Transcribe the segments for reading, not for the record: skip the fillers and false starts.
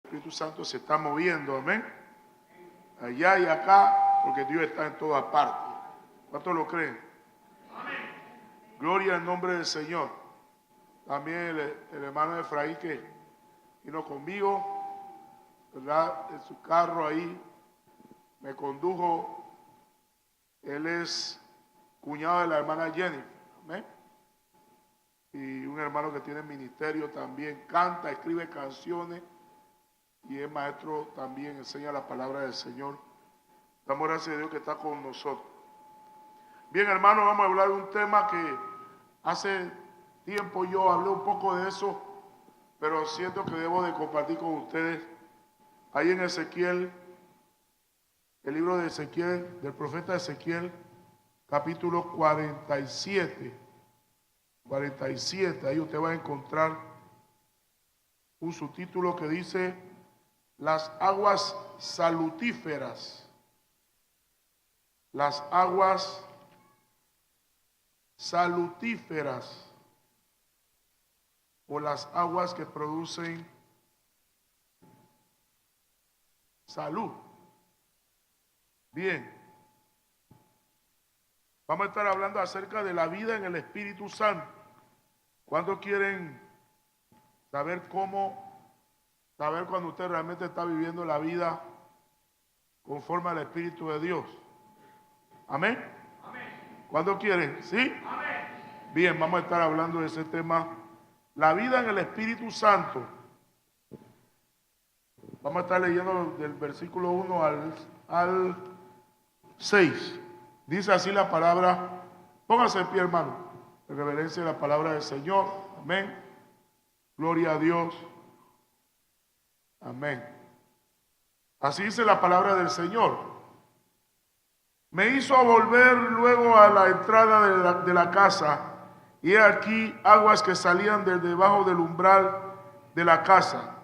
Espíritu Santo se está moviendo, amén. Allá y acá, porque Dios está en todas partes. ¿Cuántos lo creen? Amén. Gloria al nombre del Señor. También el hermano Efraín que vino conmigo, ¿verdad? En su carro ahí me condujo. Él es cuñado de la hermana Jennifer, amén. Y un hermano que tiene ministerio también, canta, escribe canciones y es maestro también, enseña la palabra del Señor. Damos gracias a Dios que está con nosotros. Bien, hermano, vamos a hablar de un tema que hace tiempo yo hablé un poco de eso, pero siento que debo de compartir con ustedes. Ahí en Ezequiel, el libro de Ezequiel, del profeta Ezequiel, capítulo 47. 47, ahí usted va a encontrar un subtítulo que dice las aguas salutíferas. Las aguas salutíferas o las aguas que producen salud. Bien, vamos a estar hablando acerca de la vida en el Espíritu Santo. ¿Cuántos quieren saber saber cuando usted realmente está viviendo la vida conforme al Espíritu de Dios? ¿Amén? Amén. ¿Cuántos quieren? ¿Sí? Amén. Bien, vamos a estar hablando de ese tema, la vida en el Espíritu Santo. Vamos a estar leyendo del versículo 1 al 6. Dice así la palabra. Póngase en pie, hermano, en reverencia de la palabra del Señor. Amén. Gloria a Dios. Amén. Así dice la palabra del Señor. Me hizo volver luego a la entrada de la casa, y he aquí aguas que salían desde debajo del umbral de la casa,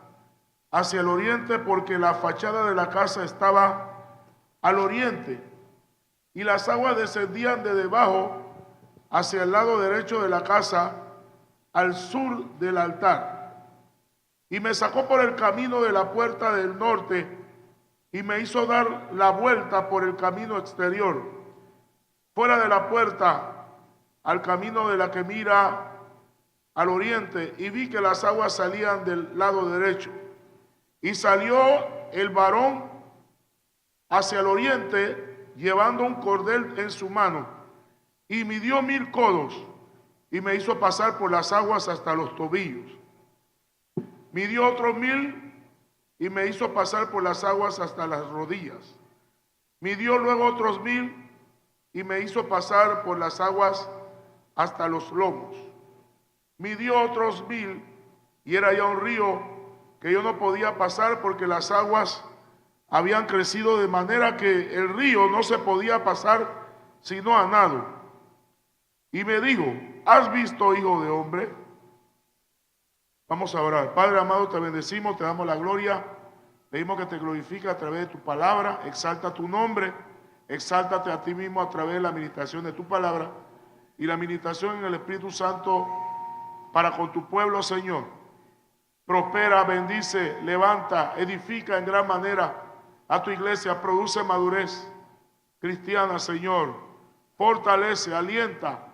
hacia el oriente, porque la fachada de la casa estaba al oriente, y las aguas descendían de debajo hacia el lado derecho de la casa, al sur del altar. Y me sacó por el camino de la puerta del norte, y me hizo dar la vuelta por el camino exterior, fuera de la puerta, al camino de la que mira al oriente, y vi que las aguas salían del lado derecho. Y salió el varón hacia el oriente, llevando un cordel en su mano, y midió 1000 codos, y me hizo pasar por las aguas hasta los tobillos. Midió otros 1000, y me hizo pasar por las aguas hasta las rodillas. Midió luego otros 1000, y me hizo pasar por las aguas hasta los lomos. Midió otros 1000, y era ya un río que yo no podía pasar, porque las aguas habían crecido de manera que el río no se podía pasar sino a nado. Y me dijo: ¿has visto, hijo de hombre? Vamos a orar. Padre amado, te bendecimos, te damos la gloria. Pedimos que te glorifique a través de tu palabra. Exalta tu nombre. Exáltate a ti mismo a través de la administración de tu palabra y la administración en el Espíritu Santo para con tu pueblo, Señor. Prospera, bendice, levanta, edifica en gran manera a tu iglesia. Produce madurez cristiana, Señor. Fortalece, alienta.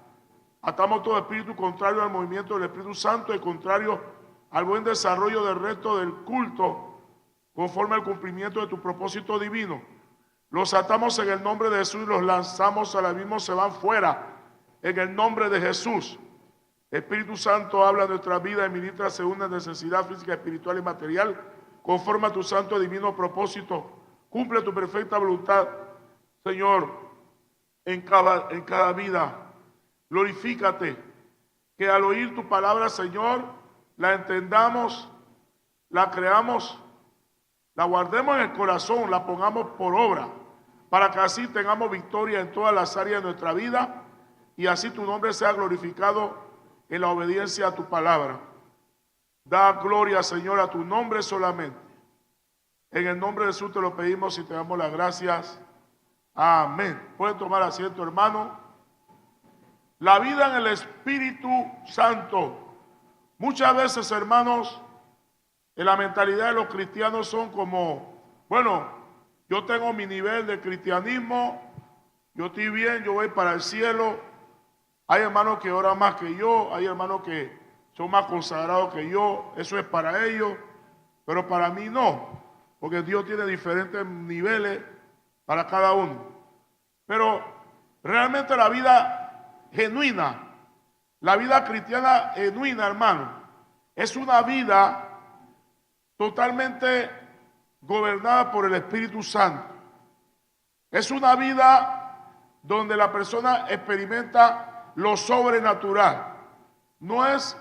Atamos todo espíritu contrario al movimiento del Espíritu Santo y contrario al buen desarrollo del resto del culto, conforme al cumplimiento de tu propósito divino. Los atamos en el nombre de Jesús y los lanzamos al abismo, se van fuera en el nombre de Jesús. Espíritu Santo, habla de nuestra vida y ministra según la necesidad física, espiritual y material, conforme a tu santo y divino propósito. Cumple tu perfecta voluntad, Señor, en cada vida. Glorifícate, que al oír tu palabra, Señor, la entendamos, la creamos, la guardemos en el corazón, la pongamos por obra, para que así tengamos victoria en todas las áreas de nuestra vida y así tu nombre sea glorificado en la obediencia a tu palabra. Da gloria, Señor, a tu nombre solamente. En el nombre de Jesús te lo pedimos y te damos las gracias. Amén. Pueden tomar asiento, hermano. La vida en el Espíritu Santo. Muchas veces, hermanos, la mentalidad de los cristianos son como, bueno, yo tengo mi nivel de cristianismo, yo estoy bien, yo voy para el cielo. Hay hermanos que oran más que yo, hay hermanos que son más consagrados que yo, eso es para ellos, pero para mí no, porque Dios tiene diferentes niveles para cada uno. Pero realmente la vida genuina, la vida cristiana genuina, hermano, es una vida totalmente gobernada por el Espíritu Santo. Es una vida donde la persona experimenta lo sobrenatural. No es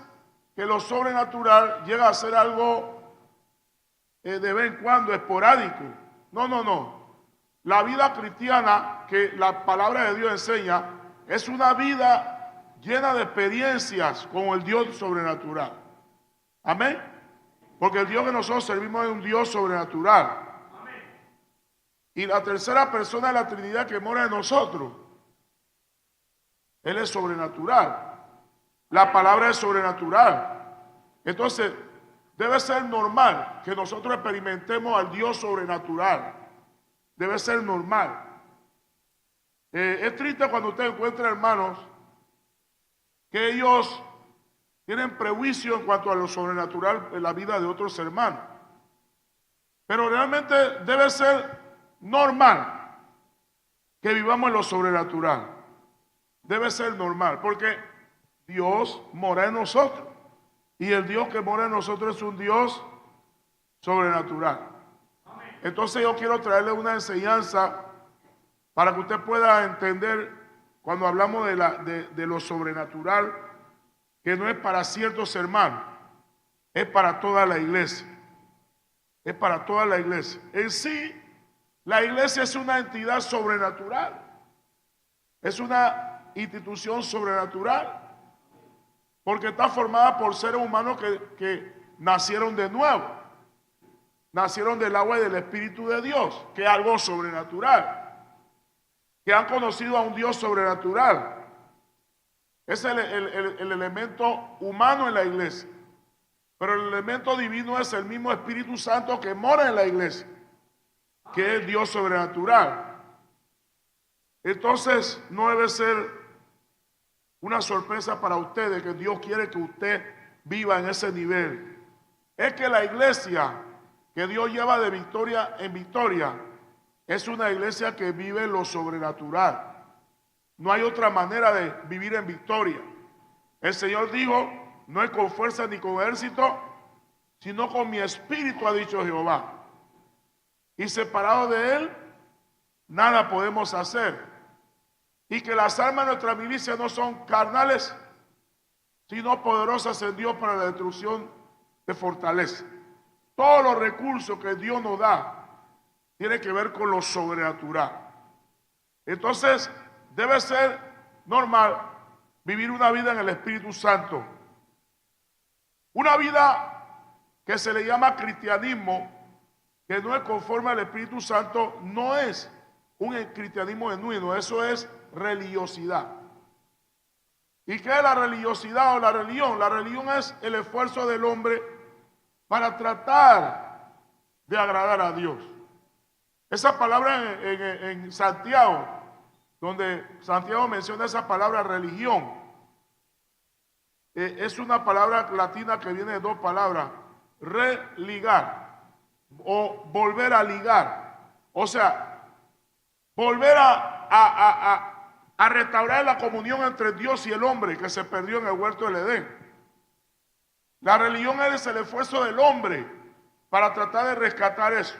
que lo sobrenatural llega a ser algo de vez en cuando, esporádico. No, no, no. La vida cristiana que la palabra de Dios enseña es una vida llena de experiencias con el Dios sobrenatural. Amén. Porque el Dios que nosotros servimos es un Dios sobrenatural. Y la tercera persona de la Trinidad que mora en nosotros, Él es sobrenatural. La palabra es sobrenatural. Entonces, debe ser normal que nosotros experimentemos al Dios sobrenatural. Debe ser normal. Es triste cuando usted encuentra hermanos que ellos tienen prejuicio en cuanto a lo sobrenatural en la vida de otros hermanos. Pero realmente debe ser normal que vivamos en lo sobrenatural. Debe ser normal, porque Dios mora en nosotros. Y el Dios que mora en nosotros es un Dios sobrenatural. Entonces yo quiero traerle una enseñanza para que usted pueda entender cuando hablamos de lo sobrenatural, que no es para ciertos hermanos, es para toda la iglesia. Es para toda la iglesia. En sí, la iglesia es una entidad sobrenatural. Es una institución sobrenatural. Porque está formada por seres humanos que nacieron de nuevo. Nacieron del agua y del Espíritu de Dios, que es algo sobrenatural. Que han conocido a un Dios sobrenatural. Es el elemento humano en la iglesia. Pero el elemento divino es el mismo Espíritu Santo que mora en la iglesia, que es Dios sobrenatural. Entonces no debe ser una sorpresa para ustedes que Dios quiere que usted viva en ese nivel. Es que la iglesia que Dios lleva de victoria en victoria es una iglesia que vive lo sobrenatural. No hay otra manera de vivir en victoria. El Señor dijo, no es con fuerza ni con ejército, sino con mi espíritu, ha dicho Jehová. Y separado de Él, nada podemos hacer. Y que las armas de nuestra milicia no son carnales, sino poderosas en Dios para la destrucción de fortaleza. Todos los recursos que Dios nos da tienen que ver con lo sobrenatural. Entonces, debe ser normal vivir una vida en el Espíritu Santo. Una vida que se le llama cristianismo, que no es conforme al Espíritu Santo, no es un cristianismo genuino, eso es religiosidad. ¿Y qué es la religiosidad o la religión? La religión es el esfuerzo del hombre para tratar de agradar a Dios. Esa palabra en Santiago, donde Santiago menciona esa palabra religión, es una palabra latina que viene de dos palabras, religar o volver a ligar. O sea, volver a restaurar la comunión entre Dios y el hombre que se perdió en el huerto del Edén. La religión es el esfuerzo del hombre para tratar de rescatar eso,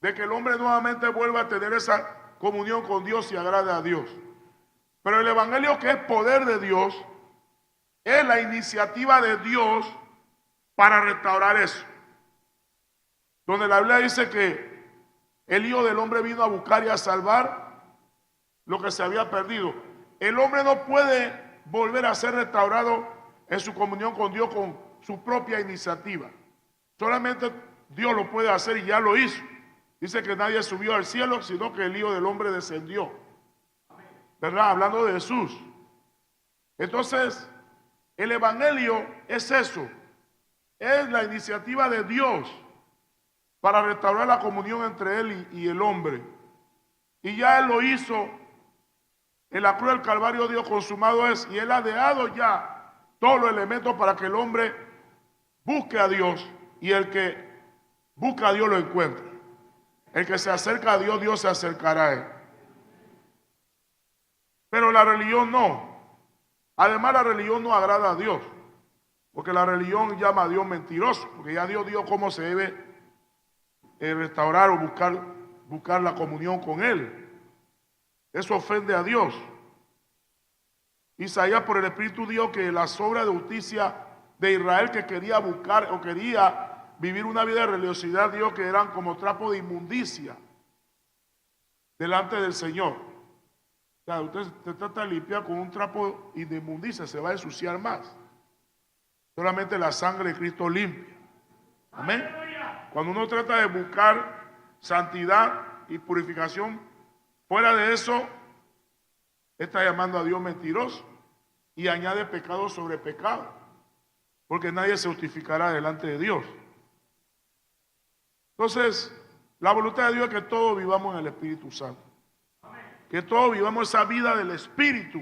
de que el hombre nuevamente vuelva a tener esa comunión con Dios y agrade a Dios. Pero el evangelio, que es poder de Dios, es la iniciativa de Dios para restaurar eso. Donde la Biblia dice que el Hijo del Hombre vino a buscar y a salvar lo que se había perdido. El hombre no puede volver a ser restaurado en su comunión con Dios con su propia iniciativa. Solamente Dios lo puede hacer y ya lo hizo. Dice que nadie subió al cielo, sino que el Hijo del Hombre descendió. ¿Verdad? Hablando de Jesús. Entonces, el evangelio es eso. es la iniciativa de Dios para restaurar la comunión entre Él y el hombre. Y ya Él lo hizo en la cruz del Calvario. Dios consumado es, y Él ha dejado ya todos los elementos para que el hombre busque a Dios, y el que busca a Dios lo encuentra. El que se acerca a Dios, Dios se acercará a él. Pero la religión no. Además, la religión no agrada a Dios, porque la religión llama a Dios mentiroso, porque ya Dios dio cómo se debe restaurar o buscar la comunión con Él. Eso ofende a Dios. Isaías por el Espíritu dijo que las obras de justicia de Israel, que quería buscar o quería vivir una vida de religiosidad, dijo que eran como trapo de inmundicia delante del Señor. O sea, usted se trata de limpiar con un trapo de inmundicia, se va a ensuciar más. Solamente la sangre de Cristo limpia. Amén. Cuando uno trata de buscar santidad y purificación, fuera de eso, está llamando a Dios mentiroso y añade pecado sobre pecado, porque nadie se justificará delante de Dios. Entonces, la voluntad de Dios es que todos vivamos en el Espíritu Santo, que todos vivamos esa vida del Espíritu.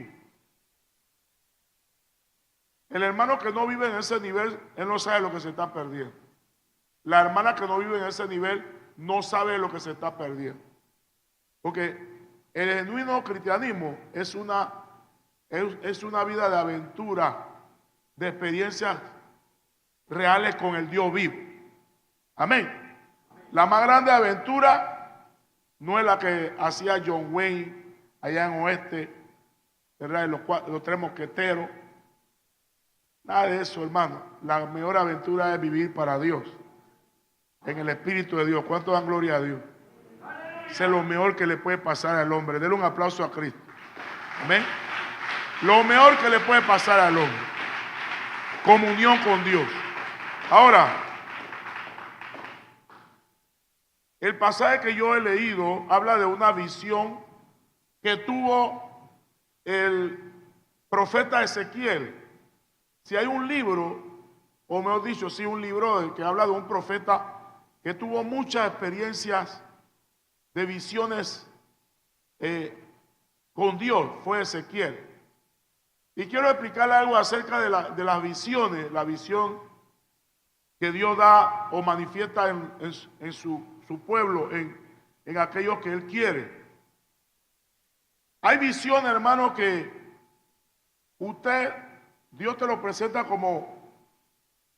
El hermano que no vive en ese nivel, él no sabe lo que se está perdiendo. La hermana que no vive en ese nivel no sabe lo que se está perdiendo. Porque el genuino cristianismo es una vida de aventura, de experiencias reales con el Dios vivo. Amén. La más grande aventura no es la que hacía John Wayne allá en Oeste, ¿verdad? Los tres mosqueteros. Nada de eso, hermano. La mejor aventura es vivir para Dios, en el Espíritu de Dios. ¿Cuánto dan gloria a Dios? Eso es lo mejor que le puede pasar al hombre. Denle un aplauso a Cristo. Amén. Lo mejor que le puede pasar al hombre. Comunión con Dios. Ahora, el pasaje que yo he leído habla de una visión que tuvo el profeta Ezequiel. Si hay un libro, o mejor dicho, si un libro que habla de un profeta que tuvo muchas experiencias de visiones con Dios, fue Ezequiel. Y quiero explicarle algo acerca de las visiones, la visión que Dios da o manifiesta en su pueblo, en aquellos que Él quiere. Hay visiones, hermano, que Dios te lo presenta como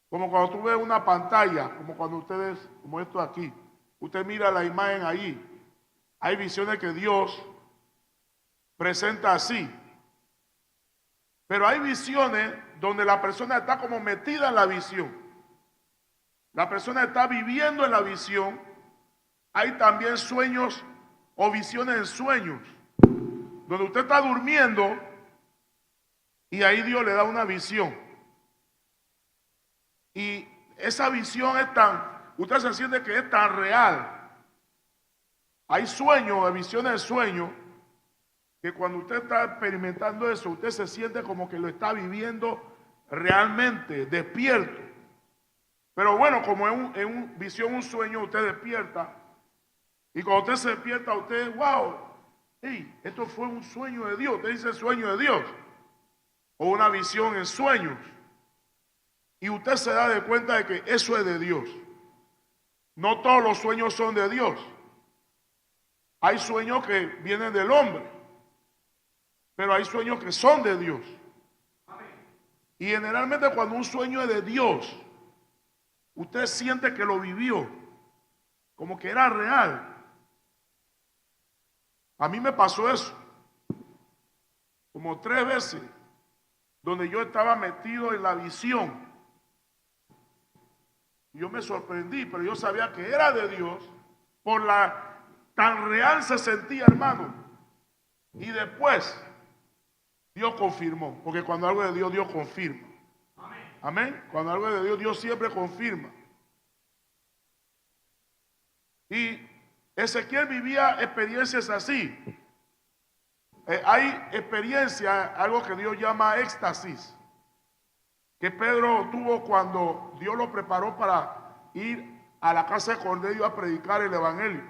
cuando tú ves una pantalla, como cuando ustedes, como esto aquí, usted mira la imagen ahí. Hay visiones que Dios presenta así. Pero hay visiones donde la persona está como metida en la visión. La persona está viviendo en la visión. Hay también sueños o visiones en sueños, donde usted está durmiendo y ahí Dios le da una visión. Y esa visión usted se siente que es tan real. Hay sueños, visiones de sueños, que cuando usted está experimentando eso, usted se siente como que lo está viviendo realmente, despierto. Pero bueno, como en una visión, un sueño, usted despierta. Y cuando usted se despierta, usted, wow, hey, esto fue un sueño de Dios. Usted dice sueño de Dios. O una visión en sueños. Y usted se da de cuenta de que eso es de Dios. No todos los sueños son de Dios. Hay sueños que vienen del hombre, pero hay sueños que son de Dios. Y generalmente cuando un sueño es de Dios, usted siente que lo vivió, como que era real. A mí me pasó eso, como 3 veces, donde yo estaba metido en la visión. Yo me sorprendí, pero yo sabía que era de Dios, por tan real se sentía, hermano. Y después, Dios confirmó, porque cuando algo es de Dios, Dios confirma. Amén. Cuando algo es de Dios, Dios siempre confirma. Y Ezequiel vivía experiencias así. Hay experiencias, algo que Dios llama éxtasis. que Pedro tuvo cuando Dios lo preparó para ir a la casa de Cornelio a predicar el evangelio.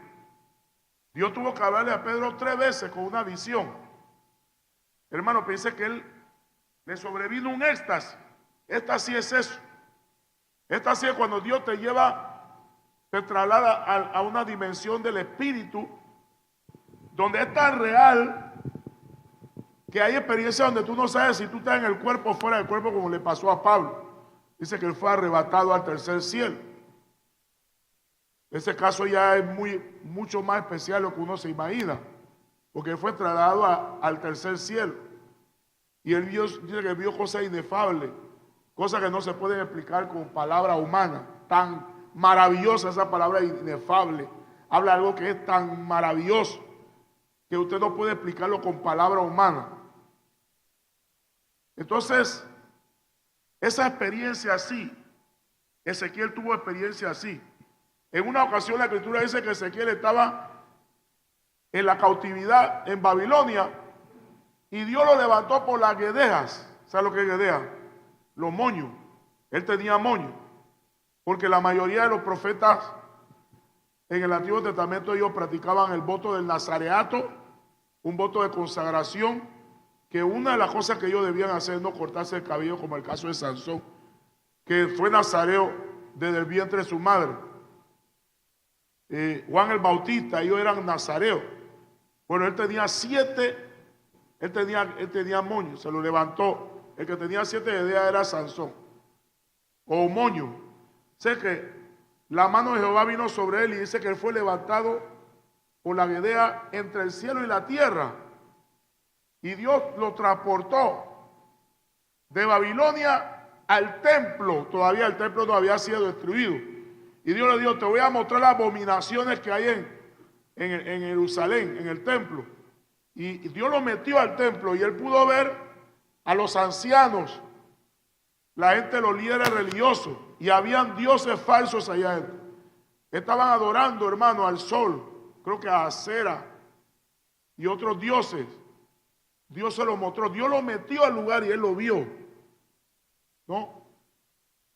Dios tuvo que hablarle a Pedro 3 veces con una visión. Hermano, pensé que él le sobrevino un éxtasis. Éxtasis es eso. Éxtasis es cuando Dios te lleva, te traslada a una dimensión del espíritu, donde es tan real que hay experiencias donde tú no sabes si tú estás en el cuerpo o fuera del cuerpo, como le pasó a Pablo. Dice que él fue arrebatado al tercer cielo. Ese caso ya es mucho más especial de lo que uno se imagina, porque él fue trasladado al tercer cielo. Y él dice que vio cosas inefables, cosas que no se pueden explicar con palabras humanas. Tan maravillosa esa palabra inefable. Habla de algo que es tan maravilloso que usted no puede explicarlo con palabras humanas. Entonces, esa experiencia así, Ezequiel tuvo experiencia así. En una ocasión la escritura dice que Ezequiel estaba en la cautividad en Babilonia y Dios lo levantó por las guedejas. ¿Sabe lo que es guedeja? Los moños. Él tenía moños, porque la mayoría de los profetas en el Antiguo Testamento ellos practicaban el voto del nazareato, un voto de consagración, que una de las cosas que ellos debían hacer es no cortarse el cabello, como el caso de Sansón, que fue nazareo desde el vientre de su madre. Juan el Bautista, ellos eran nazareos. Bueno, él tenía 7, él tenía moño, se lo levantó. El que tenía 7 de idea era Sansón, o moño. Sé que la mano de Jehová vino sobre él y dice que él fue levantado por la guedea entre el cielo y la tierra. Y Dios lo transportó de Babilonia al templo. Todavía el templo no había sido destruido. Y Dios le dijo, te voy a mostrar las abominaciones que hay en Jerusalén, en el templo. Y Dios lo metió al templo y él pudo ver a los ancianos, la gente, los líderes religiosos, y habían dioses falsos allá adentro. Estaban adorando, hermano, al sol, creo que a Acera y otros dioses. Dios se lo mostró, Dios lo metió al lugar y él lo vio, ¿no?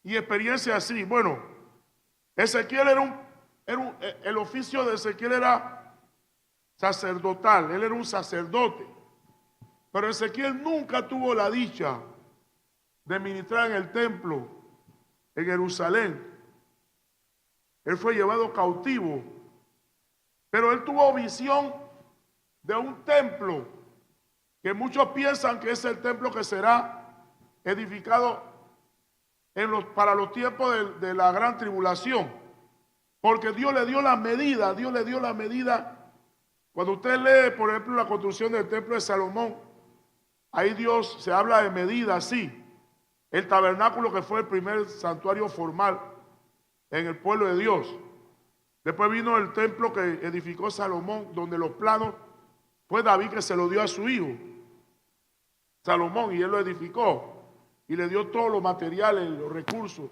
Y experiencia así. Bueno, Ezequiel el oficio de Ezequiel era sacerdotal, él era un sacerdote, pero Ezequiel nunca tuvo la dicha de ministrar en el templo en Jerusalén. Él fue llevado cautivo, pero él tuvo visión de un templo que muchos piensan que es el templo que será edificado para los tiempos de la gran tribulación, porque Dios le dio la medida. Dios le dio la medida. Cuando usted lee, por ejemplo, la construcción del templo de Salomón, ahí Dios se habla de medida, sí. El tabernáculo, que fue el primer santuario formal en el pueblo de Dios. Después vino el templo que edificó Salomón, donde los planos fue David que se lo dio a su hijo Salomón, y él lo edificó y le dio todos los materiales, los recursos.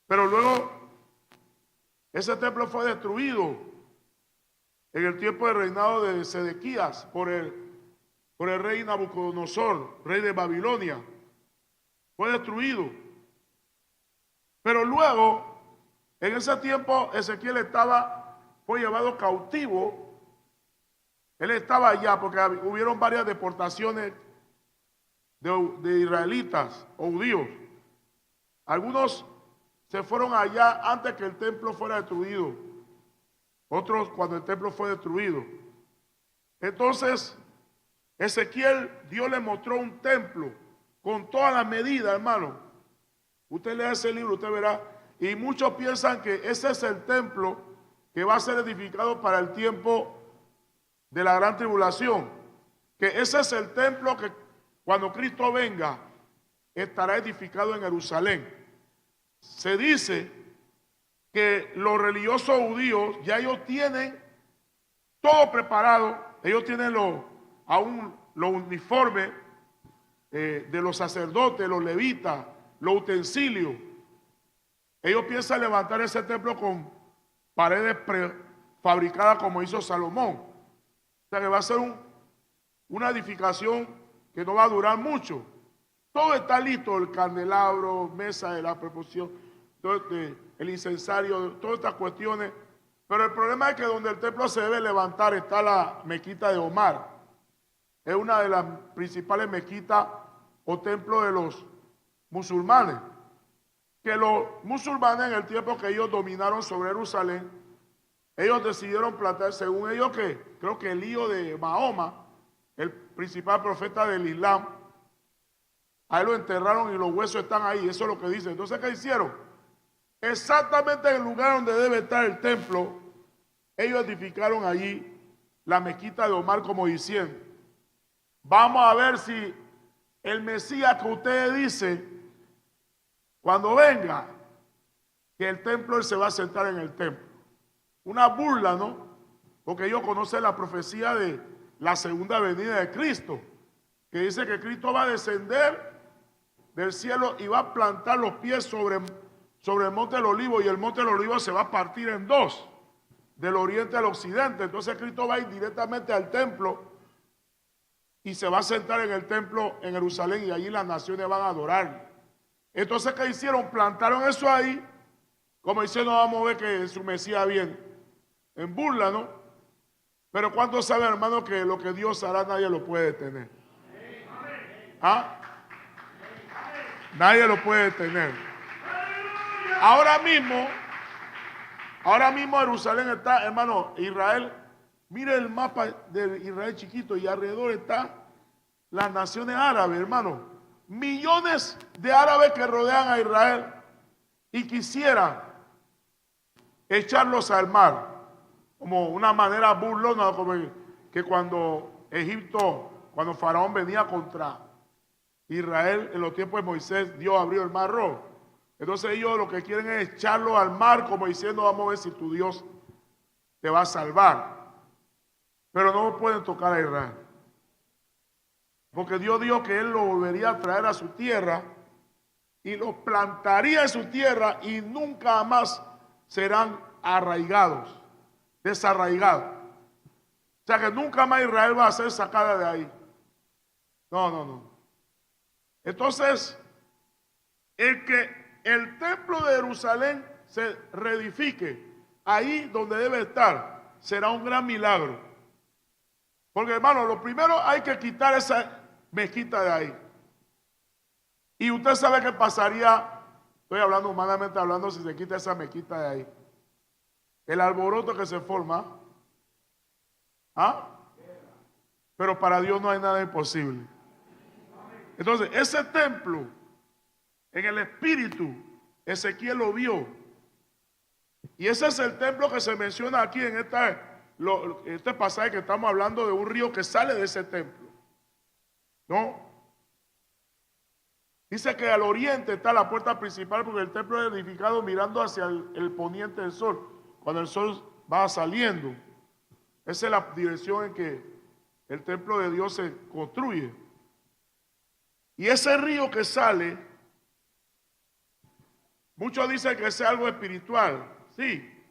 Pero luego ese templo fue destruido en el tiempo de reinado de Sedequías por el rey Nabucodonosor, rey de Babilonia. Fue destruido. Pero luego, en ese tiempo, Ezequiel fue llevado cautivo. Él estaba allá porque hubieron varias deportaciones de israelitas o judíos. Algunos se fueron allá antes que el templo fuera destruido. Otros cuando el templo fue destruido. Entonces, Ezequiel, Dios le mostró un templo con todas las medidas, hermano. Usted lea ese libro, usted verá. Y muchos piensan que ese es el templo que va a ser edificado para el tiempo de la gran tribulación. Que ese es el templo que cuando Cristo venga estará edificado en Jerusalén. Se dice que los religiosos judíos ya ellos tienen todo preparado. Ellos tienen los uniformes de los sacerdotes, los levitas, los utensilios. Ellos piensan levantar ese templo con paredes prefabricadas como hizo Salomón. O sea que va a ser una edificación que no va a durar mucho. Todo está listo, el candelabro, mesa de la preposición, el incensario, todas estas cuestiones. Pero el problema es que donde el templo se debe levantar está la mezquita de Omar. Es una de las principales mezquitas o templos de los musulmanes. Que los musulmanes, en el tiempo que ellos dominaron sobre Jerusalén, ellos decidieron plantar, según ellos, que creo que el hijo de Mahoma, el principal profeta del Islam, a él lo enterraron y los huesos están ahí. Eso es lo que dice. Entonces, ¿qué hicieron? Exactamente en el lugar donde debe estar el templo, ellos edificaron allí la mezquita de Omar, como diciendo: vamos a ver si el Mesías que ustedes dicen, cuando venga, que el templo, él se va a sentar en el templo. Una burla, ¿no? Porque ellos conocen la profecía de la segunda venida de Cristo, que dice que Cristo va a descender del cielo y va a plantar los pies sobre el monte del Olivo, y el monte del Olivo se va a partir en dos, del oriente al occidente. Entonces Cristo va a ir directamente al templo y se va a sentar en el templo en Jerusalén, y allí las naciones van a adorar. Entonces, ¿qué hicieron? Plantaron eso ahí, como diciendo: vamos a ver que su Mesías viene. En burla, ¿no? Pero ¿cuántos saben, hermano, que lo que Dios hará nadie lo puede detener? ¿Ah? Nadie lo puede detener. Ahora mismo Jerusalén está, hermano, Israel. Mire el mapa de Israel chiquito, y alrededor están las naciones árabes, hermano. Millones de árabes que rodean a Israel y quisieran echarlos al mar, como una manera burlona, como que cuando cuando Faraón venía contra Israel en los tiempos de Moisés, Dios abrió el mar rojo. Entonces ellos lo que quieren es echarlo al mar, como diciendo: vamos a ver si tu Dios te va a salvar. Pero no pueden tocar a Israel, porque Dios dijo que Él lo volvería a traer a su tierra y los plantaría en su tierra, y nunca más serán arraigados, desarraigados. O sea que nunca más Israel va a ser sacada de ahí. No. Entonces, el templo de Jerusalén se reedifique ahí donde debe estar, será un gran milagro. Porque, hermano, lo primero, hay que quitar esa mezquita de ahí. Y usted sabe qué pasaría, estoy hablando humanamente hablando, si se quita esa mezquita de ahí. El alboroto que se forma. ¿Ah? Pero para Dios no hay nada imposible. Entonces, ese templo, en el espíritu, Ezequiel lo vio. Y ese es el templo que se menciona aquí en este pasaje, que estamos hablando de un río que sale de ese templo. ¿No? Dice que al oriente está la puerta principal, porque el templo es edificado mirando hacia el poniente del sol, cuando el sol va saliendo. Esa es la dirección en que el templo de Dios se construye. Y ese río que sale, muchos dicen que es algo espiritual. Sí,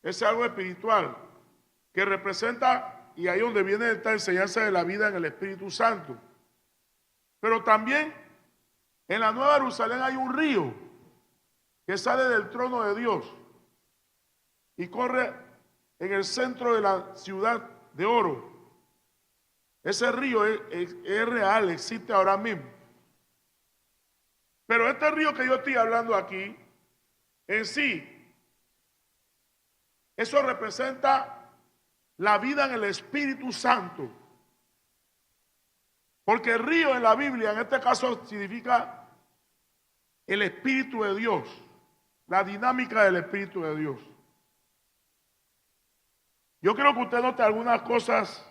es algo espiritual, que representa, y ahí donde viene esta enseñanza de la vida en el Espíritu Santo. Pero también en la Nueva Jerusalén hay un río que sale del trono de Dios y corre en el centro de la ciudad de oro. Ese río es real, existe ahora mismo. Pero este río que yo estoy hablando aquí, en sí, eso representa la vida en el Espíritu Santo. Porque el río en la Biblia, en este caso, significa el Espíritu de Dios, la dinámica del Espíritu de Dios. Yo quiero que usted note algunas cosas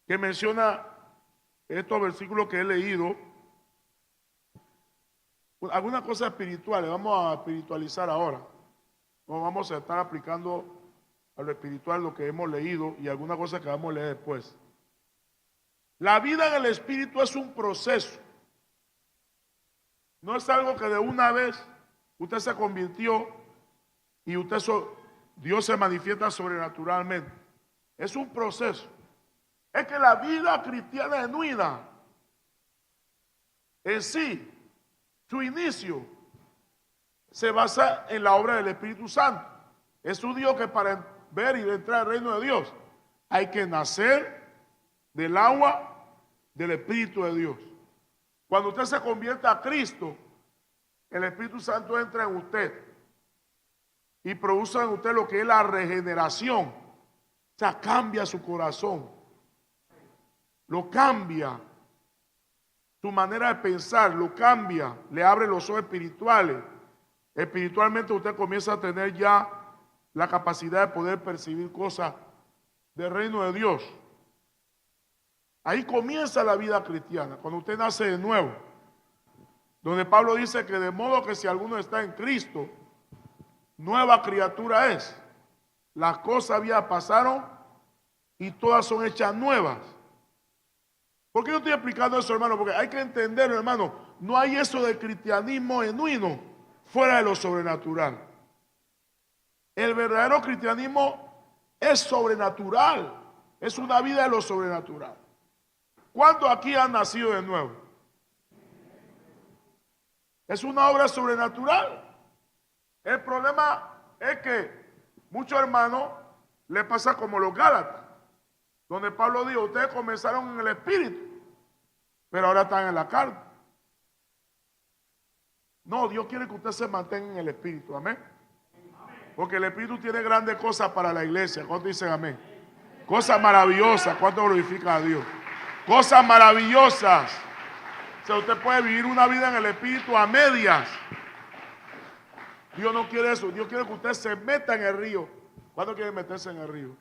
que menciona estos versículos que he leído. Algunas cosas espirituales, vamos a espiritualizar ahora. No vamos a estar aplicando a lo espiritual lo que hemos leído y algunas cosas que vamos a leer después. La vida en el Espíritu es un proceso. No es algo que de una vez usted se convirtió y Dios se manifiesta sobrenaturalmente. Es un proceso. Es que la vida cristiana genuina en sí, su inicio, se basa en la obra del Espíritu Santo. Es un Dios que para ver y entrar al reino de Dios hay que nacer del agua del Espíritu de Dios. Cuando usted se convierte a Cristo, el Espíritu Santo entra en usted y produce en usted lo que es la regeneración. O sea, cambia su corazón, lo cambia, su manera de pensar, lo cambia, le abre los ojos espirituales. Espiritualmente usted comienza a tener ya la capacidad de poder percibir cosas del reino de Dios. Ahí comienza la vida cristiana, cuando usted nace de nuevo. Donde Pablo dice que de modo que si alguno está en Cristo, nueva criatura es. Las cosas viejas pasaron y todas son hechas nuevas. ¿Por qué yo estoy explicando eso, hermano? Porque hay que entenderlo, hermano. No hay eso del cristianismo genuino fuera de lo sobrenatural. El verdadero cristianismo es sobrenatural. Es una vida de lo sobrenatural. ¿Cuántos aquí han nacido de nuevo? Es una obra sobrenatural. El problema es que muchos hermanos les pasa como los Gálatas, donde Pablo dijo, ustedes comenzaron en el Espíritu, pero ahora están en la carne. No, Dios quiere que usted se mantenga en el Espíritu, amén. Porque el Espíritu tiene grandes cosas para la iglesia. ¿Cuántos dicen amén? Cosas maravillosas. ¿Cuánto glorifica a Dios? Cosas maravillosas. O sea, usted puede vivir una vida en el Espíritu a medias. Dios no quiere eso. Dios quiere que usted se meta en el río. ¿Cuándo quiere meterse en el río?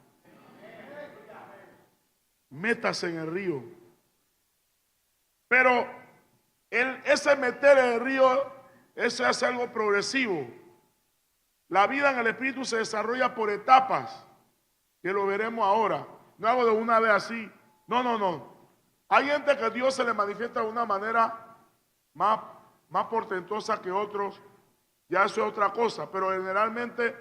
Métase en el río. Pero ese meter en el río, eso es algo progresivo. La vida en el Espíritu se desarrolla por etapas, que lo veremos ahora. No hago de una vez así. No. Hay gente que Dios se le manifiesta de una manera más portentosa que otros. Ya eso es otra cosa. Pero generalmente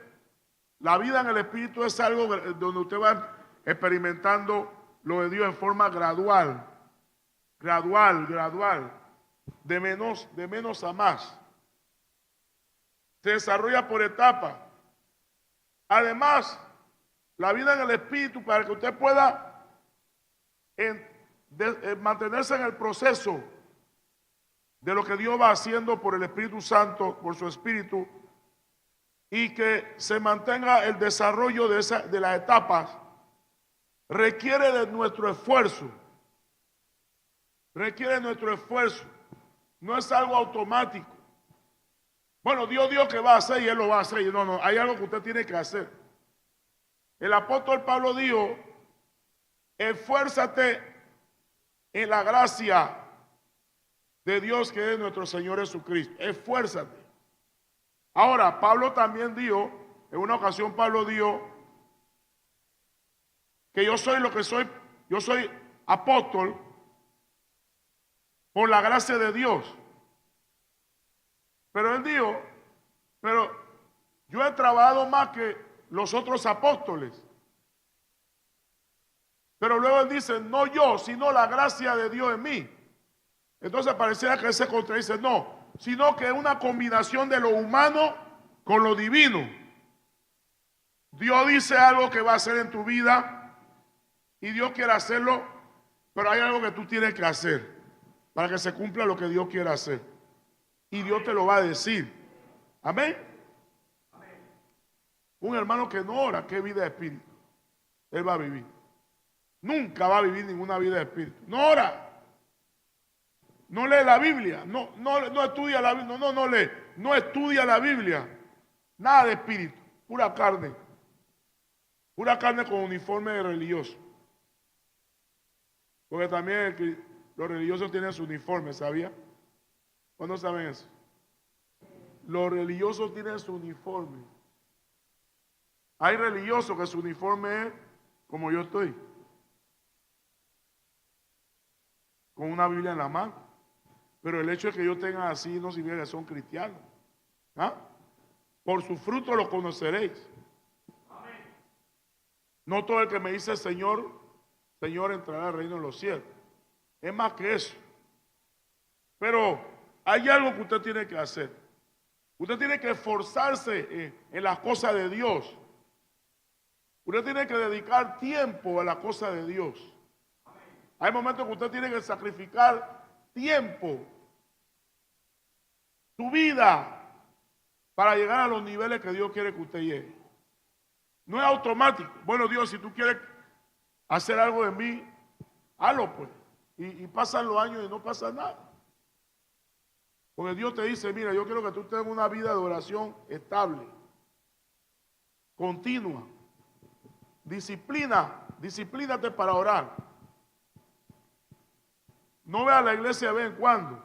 la vida en el Espíritu es algo donde usted va experimentando lo de Dios en forma gradual. Gradual. De menos a más. Se desarrolla por etapas. Además, la vida en el Espíritu, para que usted pueda mantenerse en el proceso de lo que Dios va haciendo por el Espíritu Santo, por su Espíritu, y que se mantenga el desarrollo de las etapas, requiere de nuestro esfuerzo. Requiere de nuestro esfuerzo. No es algo automático. Bueno, Dios dijo que va a hacer y Él lo va a hacer. No, hay algo que usted tiene que hacer. El apóstol Pablo dijo, esfuérzate en la gracia de Dios que es nuestro Señor Jesucristo. Esfuérzate. Ahora, Pablo también dijo, en una ocasión Pablo dijo, que yo soy lo que soy, yo soy apóstol por la gracia de Dios. Pero él dijo, pero yo he trabajado más que los otros apóstoles. Pero luego él dice, no yo, sino la gracia de Dios en mí. Entonces pareciera que él se contradice, no, sino que es una combinación de lo humano con lo divino. Dios dice algo que va a hacer en tu vida y Dios quiere hacerlo, pero hay algo que tú tienes que hacer para que se cumpla lo que Dios quiere hacer. Y Dios te lo va a decir. Amén. Un hermano que no ora, ¿qué vida de espíritu él va a vivir? Nunca va a vivir ninguna vida de espíritu. No ora. No lee la Biblia. No estudia la Biblia. No lee. No estudia la Biblia. Nada de espíritu. Pura carne. Pura carne con uniforme de religioso. Porque también los religiosos tienen su uniforme, ¿sabía? ¿Cuándo saben eso? Los religiosos tienen su uniforme. Hay religiosos que su uniforme es como yo estoy. Con una Biblia en la mano. Pero el hecho de que yo tenga así no significa que son cristianos. ¿Ah? Por su fruto lo conoceréis. No todo el que me dice Señor, Señor entrará al reino de los cielos. Es más que eso. Pero hay algo que usted tiene que hacer. Usted tiene que esforzarse en las cosas de Dios. Usted tiene que dedicar tiempo a la cosa de Dios. Hay momentos que usted tiene que sacrificar tiempo, su vida, para llegar a los niveles que Dios quiere que usted llegue. No es automático. Bueno, Dios, si tú quieres hacer algo de mí, hazlo pues. Y pasan los años y no pasa nada. Porque Dios te dice, mira, yo quiero que tú tengas una vida de oración estable, continua. Disciplínate para orar. No ve a la iglesia de vez en cuando.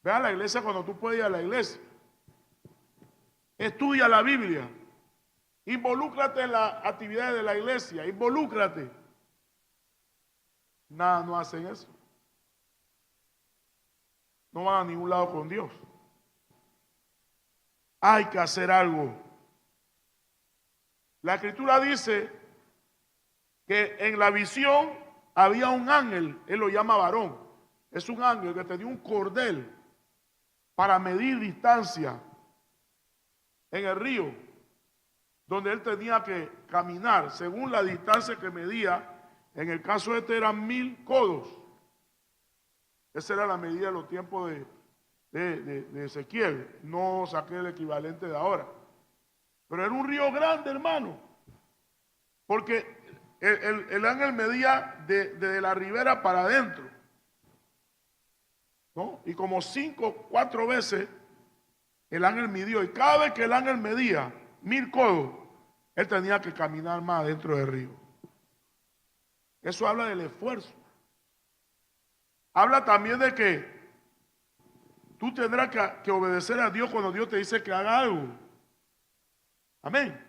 Ve a la iglesia cuando tú puedes ir a la iglesia. Estudia la Biblia. Involúcrate en las actividades de la iglesia. Involúcrate. Nada, no hacen eso. No van a ningún lado con Dios. Hay que hacer algo. La Escritura dice que en la visión había un ángel, él lo llama varón. Es un ángel que tenía un cordel para medir distancia en el río, donde él tenía que caminar según la distancia que medía. En el caso este eran 1000 codos. Esa era la medida de los tiempos de Ezequiel. No saqué el equivalente de ahora. Pero era un río grande, hermano. Porque el ángel medía de la ribera para adentro, ¿no? Y como 4 veces el ángel midió. Y cada vez que el ángel medía 1000 codos, él tenía que caminar más dentro del río. Eso habla del esfuerzo. Habla también de que tú tendrás que obedecer a Dios cuando Dios te dice que haga algo. Amén.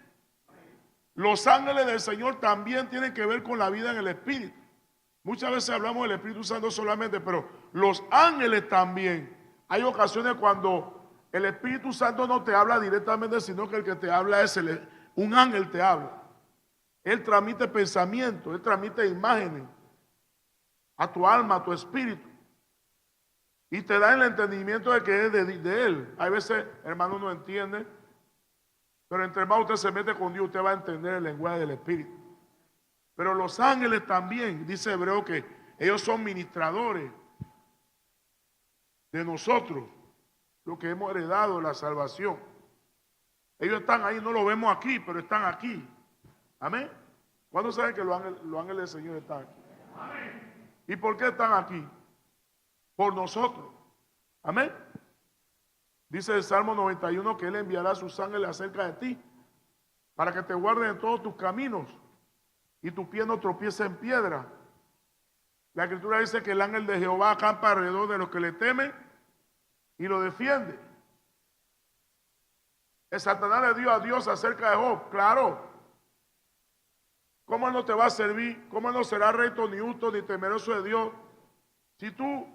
Los ángeles del Señor también tienen que ver con la vida en el Espíritu. Muchas veces hablamos del Espíritu Santo solamente, pero los ángeles también. Hay ocasiones cuando el Espíritu Santo no te habla directamente, sino que el que te habla es un ángel te habla. Él transmite pensamientos, él transmite imágenes a tu alma, a tu espíritu. Y te da el entendimiento de que es de él. Hay veces, hermano, no entiende. Pero entre más usted se mete con Dios, usted va a entender el lenguaje del Espíritu. Pero los ángeles también, dice Hebreo, que ellos son ministradores de nosotros, lo que hemos heredado, la salvación. Ellos están ahí, no lo vemos aquí, pero están aquí. Amén. ¿Cuándo saben que los ángeles del Señor están aquí? Amén. ¿Y por qué están aquí? Por nosotros. Amén. Dice el Salmo 91 que Él enviará a sus ángeles acerca de ti para que te guarden en todos tus caminos y tu pie no tropiece en piedra. La Escritura dice que el ángel de Jehová acampa alrededor de los que le temen y lo defiende. El Satanás le dio a Dios acerca de Job, claro. ¿Cómo él no te va a servir? ¿Cómo él no será recto, ni justo, ni temeroso de Dios? Si tú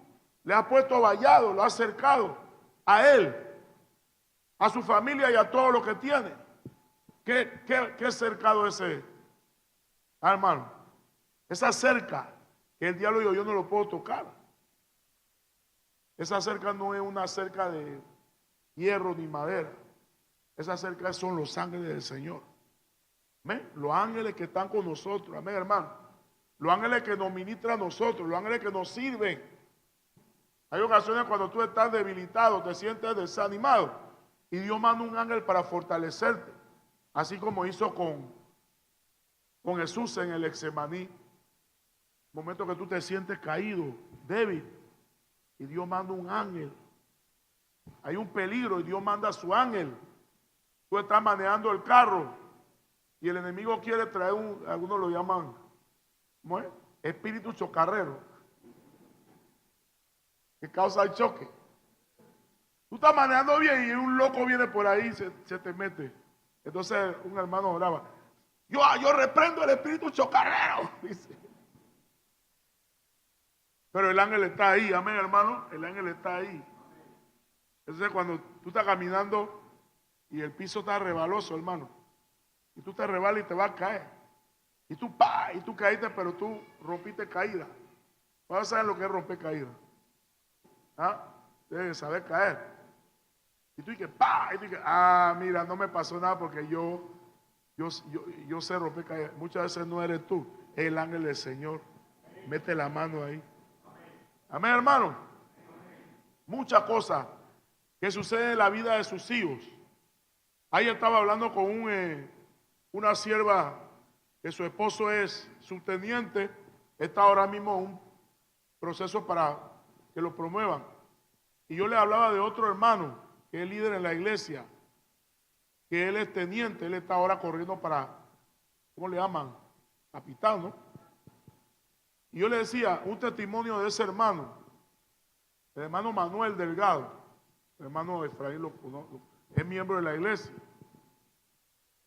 le has puesto vallado, lo has cercado a él, a su familia y a todo lo que tiene. ¿Qué cercado es ese, hermano? Esa cerca que el diablo dijo, yo no lo puedo tocar. Esa cerca no es una cerca de hierro ni madera. Esa cerca son los ángeles del Señor. ¿Amén? Los ángeles que están con nosotros. Amén, hermano. Los ángeles que nos ministran a nosotros. Los ángeles que nos sirven. Hay ocasiones cuando tú estás debilitado, te sientes desanimado. Y Dios manda un ángel para fortalecerte. Así como hizo con Jesús en el Getsemaní. Momento que tú te sientes caído, débil. Y Dios manda un ángel. Hay un peligro y Dios manda a su ángel. Tú estás manejando el carro y el enemigo quiere traer algunos lo llaman, ¿cómo es? Espíritu chocarrero, que causa el choque. Tú estás manejando bien y un loco viene por ahí y se te mete. Entonces un hermano oraba, yo reprendo el espíritu chocarrero, dice. Pero el ángel está ahí, amén, hermano, el ángel está ahí. Entonces cuando tú estás caminando y el piso está rebaloso, hermano, y tú te rebalas y te vas a caer, y tú caíste, pero tú rompiste caída. ¿Vas a saber lo que es romper caída? ¿Ah? Debe saber caer. Y tú dices, ¡pah! Y tú dices, mira, no me pasó nada porque yo sé romper caer. Muchas veces no eres tú, es el ángel del Señor. Mete la mano ahí. Amén, hermano. Muchas cosas que suceden en la vida de sus hijos. Ahí estaba hablando con una sierva que su esposo es subteniente. Está ahora mismo en un proceso para que lo promuevan. Y yo le hablaba de otro hermano que es líder en la iglesia, que él es teniente, él está ahora corriendo para, ¿cómo le llaman? Capitán, ¿no? Y yo le decía un testimonio de ese hermano, el hermano Manuel Delgado, el hermano Efraín es miembro de la iglesia.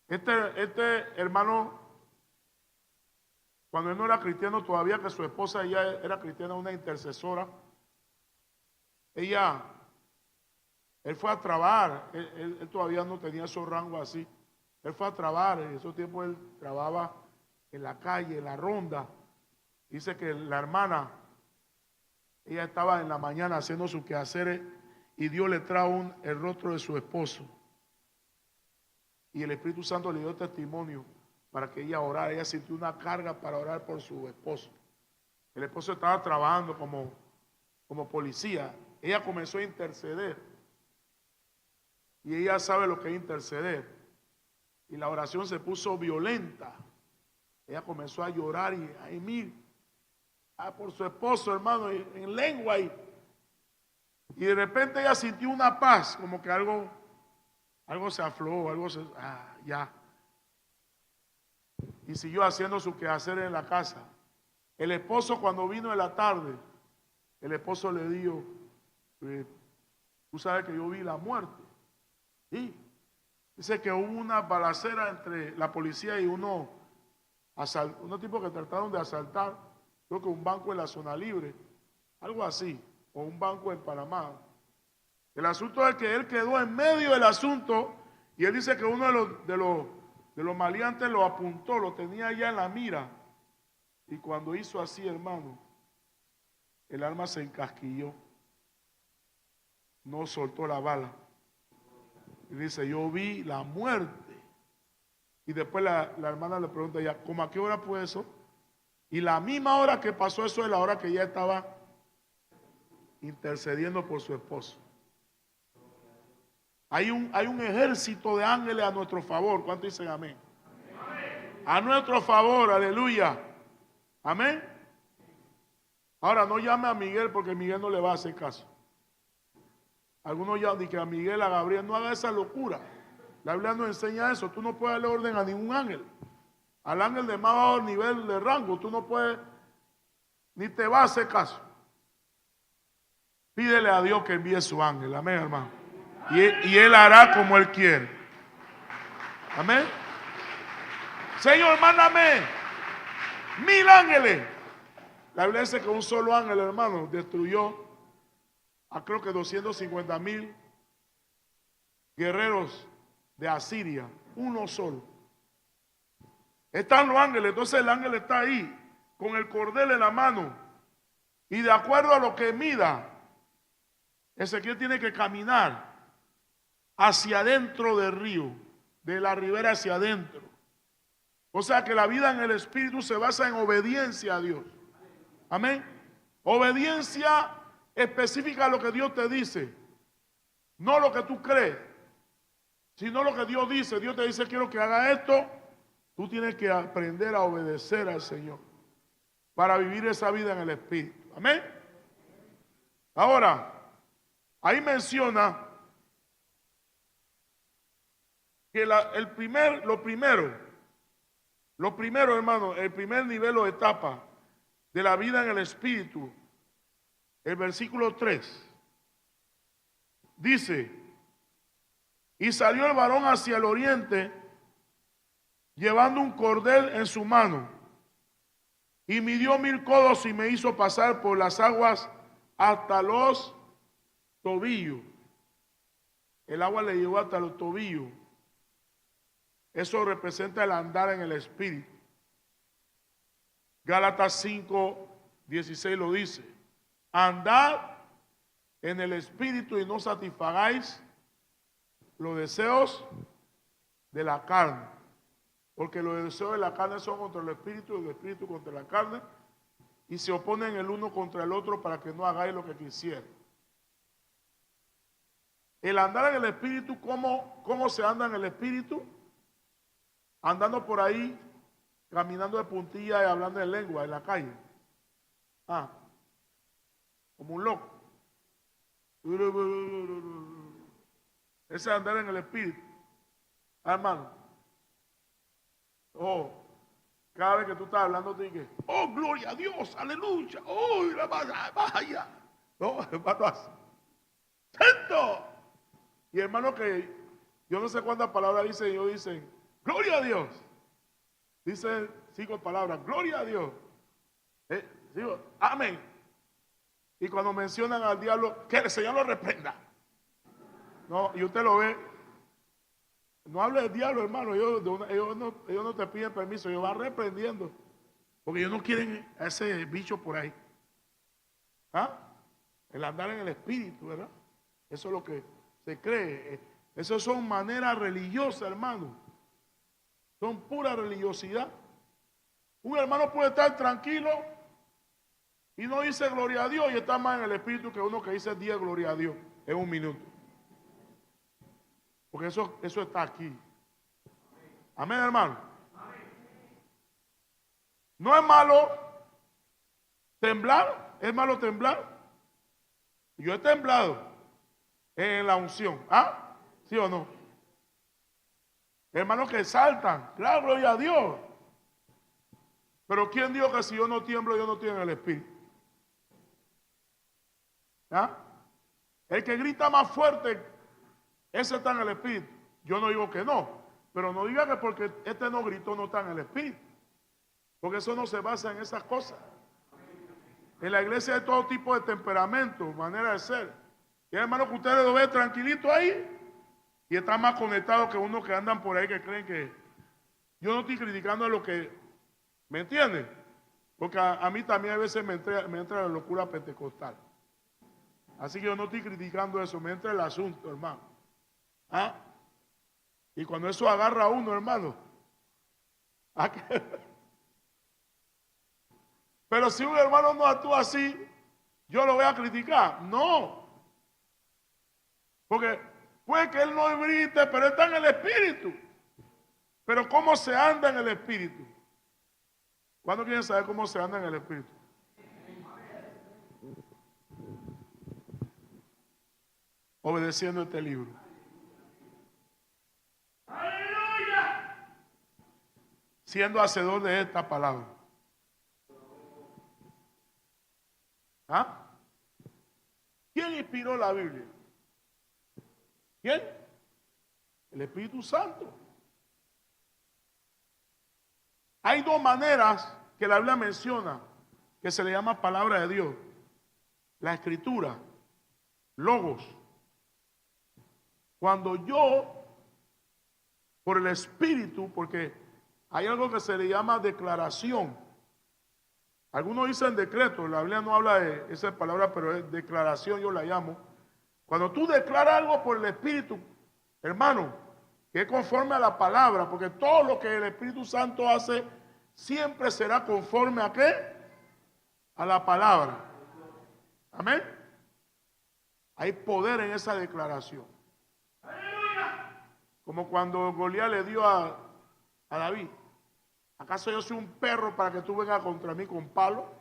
Este hermano, cuando él no era cristiano todavía, que su esposa ella era cristiana, una intercesora, él fue a trabajar, él todavía no tenía esos rangos así, él fue a trabajar, en esos tiempos él trabajaba en la calle, en la ronda. Dice que la hermana, ella estaba en la mañana haciendo sus quehaceres y Dios le trajo el rostro de su esposo. Y el Espíritu Santo le dio testimonio para que ella orara. Ella sintió una carga para orar por su esposo. El esposo estaba trabajando como policía. Ella comenzó a interceder. Y ella sabe lo que es interceder. Y la oración se puso violenta. Ella comenzó a llorar y a gemir por su esposo, hermano, en lengua. Y de repente ella sintió una paz, como que algo se aflojó, ya. Y siguió haciendo su quehacer en la casa. El esposo, cuando vino en la tarde, el esposo le dijo, tú sabes que yo vi la muerte. Y dice que hubo una balacera entre la policía y unos tipos que trataron de asaltar, creo que un banco en la zona libre, algo así, o un banco en Panamá. El asunto es que él quedó en medio del asunto y él dice que uno de los maleantes lo apuntó, lo tenía ya en la mira. Y cuando hizo así, hermano, el arma se encasquilló. No soltó la bala. Y dice, yo vi la muerte. Y después la hermana le pregunta ya, ¿cómo a qué hora fue eso? Y la misma hora que pasó eso es la hora que ella estaba intercediendo por su esposo. Hay un ejército de ángeles a nuestro favor. ¿Cuántos dicen amén? A nuestro favor, aleluya. Amén. Ahora no llame a Miguel porque Miguel no le va a hacer caso. Algunos llaman y que a Miguel, a Gabriel, no haga esa locura. La Biblia nos enseña eso. Tú no puedes darle orden a ningún ángel. Al ángel de más bajo nivel de rango, tú no puedes, ni te va a hacer caso. Pídele a Dios que envíe su ángel. Amén, hermano. Y él hará como él quiere. Amén. Señor, mándame 1000 ángeles. La Biblia dice que un solo ángel, hermano, destruyó a creo que 250,000 guerreros de Asiria. Uno solo. Están los ángeles. Entonces el ángel está ahí con el cordel en la mano. Y de acuerdo a lo que mida, Ezequiel tiene que caminar hacia adentro del río, de la ribera hacia adentro. O sea que la vida en el Espíritu se basa en obediencia a Dios. Amén. Obediencia específica a lo que Dios te dice. No lo que tú crees, sino lo que Dios dice. Dios te dice, quiero que haga esto. Tú tienes que aprender a obedecer al Señor para vivir esa vida en el Espíritu. Amén. Ahora, ahí menciona que lo primero, hermano, el primer nivel o etapa de la vida en el Espíritu, el versículo 3, dice, y salió el varón hacia el oriente, llevando un cordel en su mano, y midió 1000 codos y me hizo pasar por las aguas hasta los tobillos. El agua le llevó hasta los tobillos. Eso representa el andar en el Espíritu. Gálatas 5:16 lo dice. Andad en el espíritu y no satisfagáis los deseos de la carne. Porque los deseos de la carne son contra el espíritu y el espíritu contra la carne, y se oponen el uno contra el otro para que no hagáis lo que quisieran. El andar en el espíritu, ¿cómo se anda en el espíritu? Andando por ahí, caminando de puntilla y hablando en lengua en la calle. Como un loco. Ese es andar en el espíritu. Hermano. Cada vez que tú estás hablando, te dices, oh, gloria a Dios, aleluya, oh, vaya. No, hermano, así. ¡Santo! Y hermano, que yo no sé cuántas palabras dicen, ellos dicen, gloria a Dios. Dicen 5 palabras, gloria a Dios. Digo, amén. Y cuando mencionan al diablo, que el Señor lo reprenda. No, y usted lo ve. No hable del diablo, hermano. Ellos no te piden permiso, ellos van reprendiendo. Porque ellos no quieren a ese bicho por ahí. El andar en el espíritu, ¿verdad? Eso es lo que se cree. Esas son maneras religiosas, hermano. Son pura religiosidad. Un hermano puede estar tranquilo y no dice gloria a Dios y está más en el espíritu que uno que dice 10 gloria a Dios en un minuto. Porque eso está aquí. Amén, hermano. No es malo temblar. Es malo temblar. Yo he temblado en la unción. ¿Sí o no? Hermanos que saltan. Claro, gloria a Dios. Pero ¿quién dijo que si yo no tiemblo, yo no estoy en el espíritu? El que grita más fuerte, ese está en el espíritu. Yo no digo que no, pero no diga que porque este no gritó no está en el espíritu. Porque eso no se basa en esas cosas. En la iglesia hay todo tipo de temperamento, manera de ser. Y hay hermanos que ustedes lo ven tranquilito ahí y están más conectados que unos que andan por ahí que creen que... Yo no estoy criticando a lo que... ¿Me entienden? Porque a mí también a veces me entra la locura pentecostal. Así que yo no estoy criticando eso, me entra el asunto, hermano. Y cuando eso agarra a uno, hermano. Pero si un hermano no actúa así, yo lo voy a criticar. No. Porque puede que él no grite, pero está en el espíritu. Pero ¿cómo se anda en el espíritu? ¿Cuándo quieren saber cómo se anda en el espíritu? Obedeciendo este libro. ¡Aleluya! Siendo hacedor de esta palabra. ¿Quién inspiró la Biblia? ¿Quién? El Espíritu Santo. Hay 2 maneras que la Biblia menciona que se le llama palabra de Dios. La escritura, logos. Cuando yo, por el Espíritu, porque hay algo que se le llama declaración. Algunos dicen decreto, la Biblia no habla de esa palabra, pero es declaración, yo la llamo. Cuando tú declaras algo por el Espíritu, hermano, que es conforme a la palabra, porque todo lo que el Espíritu Santo hace siempre será conforme a ¿qué? A la palabra. Amén. Hay poder en esa declaración. Como cuando Goliat le dio a David. ¿Acaso yo soy un perro para que tú vengas contra mí con palo?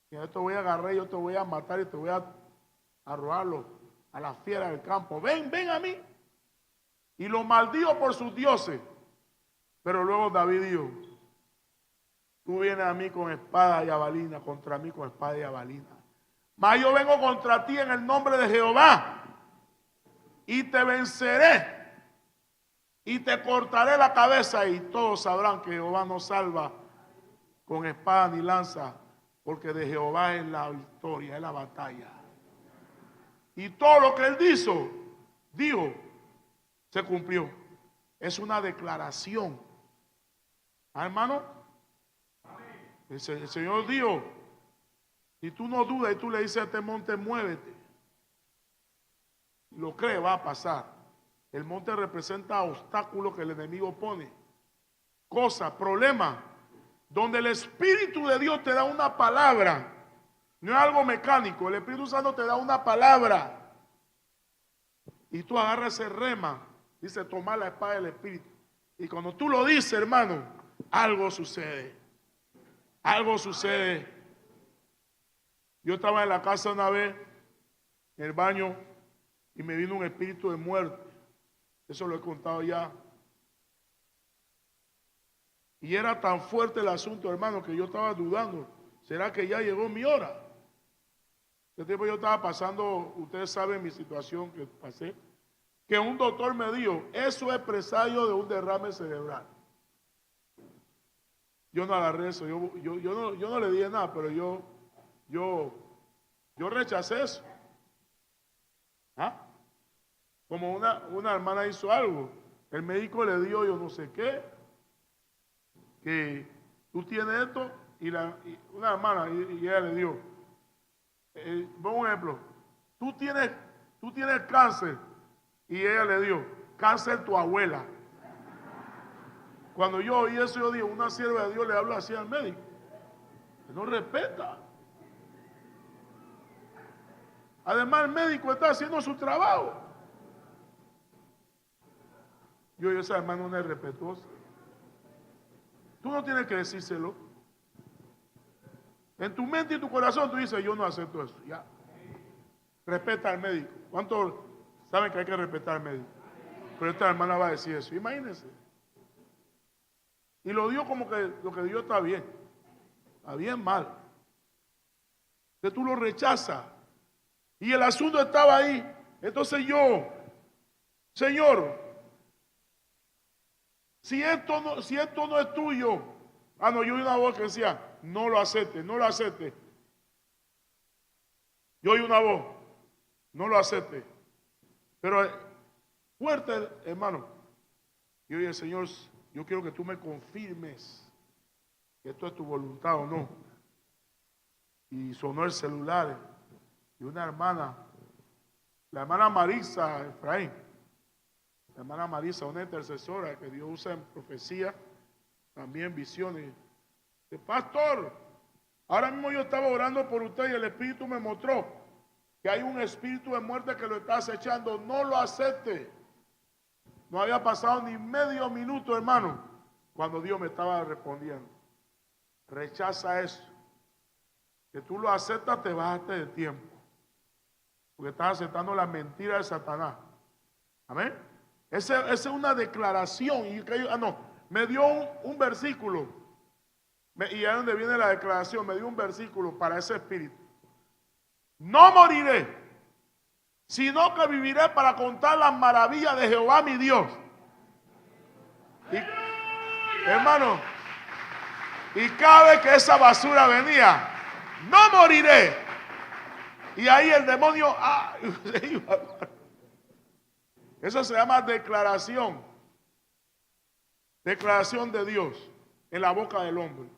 Que yo te voy a agarrar, yo te voy a matar y te voy a arrojarlo a la fiera del campo. Ven a mí. Y lo maldijo por sus dioses. Pero luego David dijo, tú vienes a mí con espada y jabalina, contra mí con espada y jabalina. Mas yo vengo contra ti en el nombre de Jehová y te venceré y te cortaré la cabeza y todos sabrán que Jehová no salva con espada ni lanza, porque de Jehová es la victoria, es la batalla. Y todo lo que él dijo, se cumplió. Es una declaración. Hermano, el Señor dijo, si tú no dudas y tú le dices a este monte, muévete, lo cree, va a pasar. El monte representa obstáculos que el enemigo pone, cosas, problemas, donde el Espíritu de Dios te da una palabra. No es algo mecánico. El Espíritu Santo te da una palabra y tú agarras ese rema. Dice, toma la espada del Espíritu. Y cuando tú lo dices, hermano, algo sucede. Algo sucede. Yo estaba en la casa una vez, en el baño, y me vino un espíritu de muerte. Eso lo he contado ya. Y era tan fuerte el asunto, hermano, que yo estaba dudando. ¿Será que ya llegó mi hora? Ese tiempo yo estaba pasando, ustedes saben mi situación que pasé, que un doctor me dijo, eso es presagio de un derrame cerebral. Yo no agarré eso, yo no le dije nada, pero yo rechacé eso. ¿Ah? Como una hermana hizo algo, el médico le dio yo no sé qué, que tú tienes esto, y una hermana, y ella le dio, pongo un ejemplo, tú tienes cáncer, y ella le dio, cáncer tu abuela. Cuando yo oí eso, yo digo, una sierva de Dios le habla así al médico, que no respeta. Además, el médico está haciendo su trabajo. Esa hermana no es respetuosa. Tú no tienes que decírselo. En tu mente y tu corazón tú dices, yo no acepto eso. Ya. Respeta al médico. ¿Cuántos saben que hay que respetar al médico? Pero esta hermana va a decir eso. Imagínense. Y lo dio como que lo que dio está bien. Está bien mal. Que tú lo rechazas. Y el asunto estaba ahí. Entonces yo, Señor, si esto no es tuyo. No, yo oí una voz que decía, no lo acepte, no lo acepte. Yo oí una voz, no lo acepte. Pero fuerte, hermano. Y oye, Señor, yo quiero que tú me confirmes que esto es tu voluntad o no. Y sonó el celular. Y una hermana, la hermana Marisa Efraín, la hermana Marisa, una intercesora que Dios usa en profecía, también visiones. Dice, pastor, ahora mismo yo estaba orando por usted y el Espíritu me mostró que hay un espíritu de muerte que lo está acechando. No lo acepte. No había pasado ni medio minuto, hermano, cuando Dios me estaba respondiendo. Rechaza eso. Que tú lo aceptas, te bajaste de tiempo. Porque estás aceptando la mentira de Satanás. Amén. Esa es una declaración. Y me dio un versículo. Y ahí donde viene la declaración, me dio un versículo para ese espíritu. No moriré, sino que viviré para contar las maravillas de Jehová mi Dios. Y, hermano, y cada vez que esa basura venía, no moriré. Y ahí el demonio, eso se llama declaración. Declaración de Dios en la boca del hombre.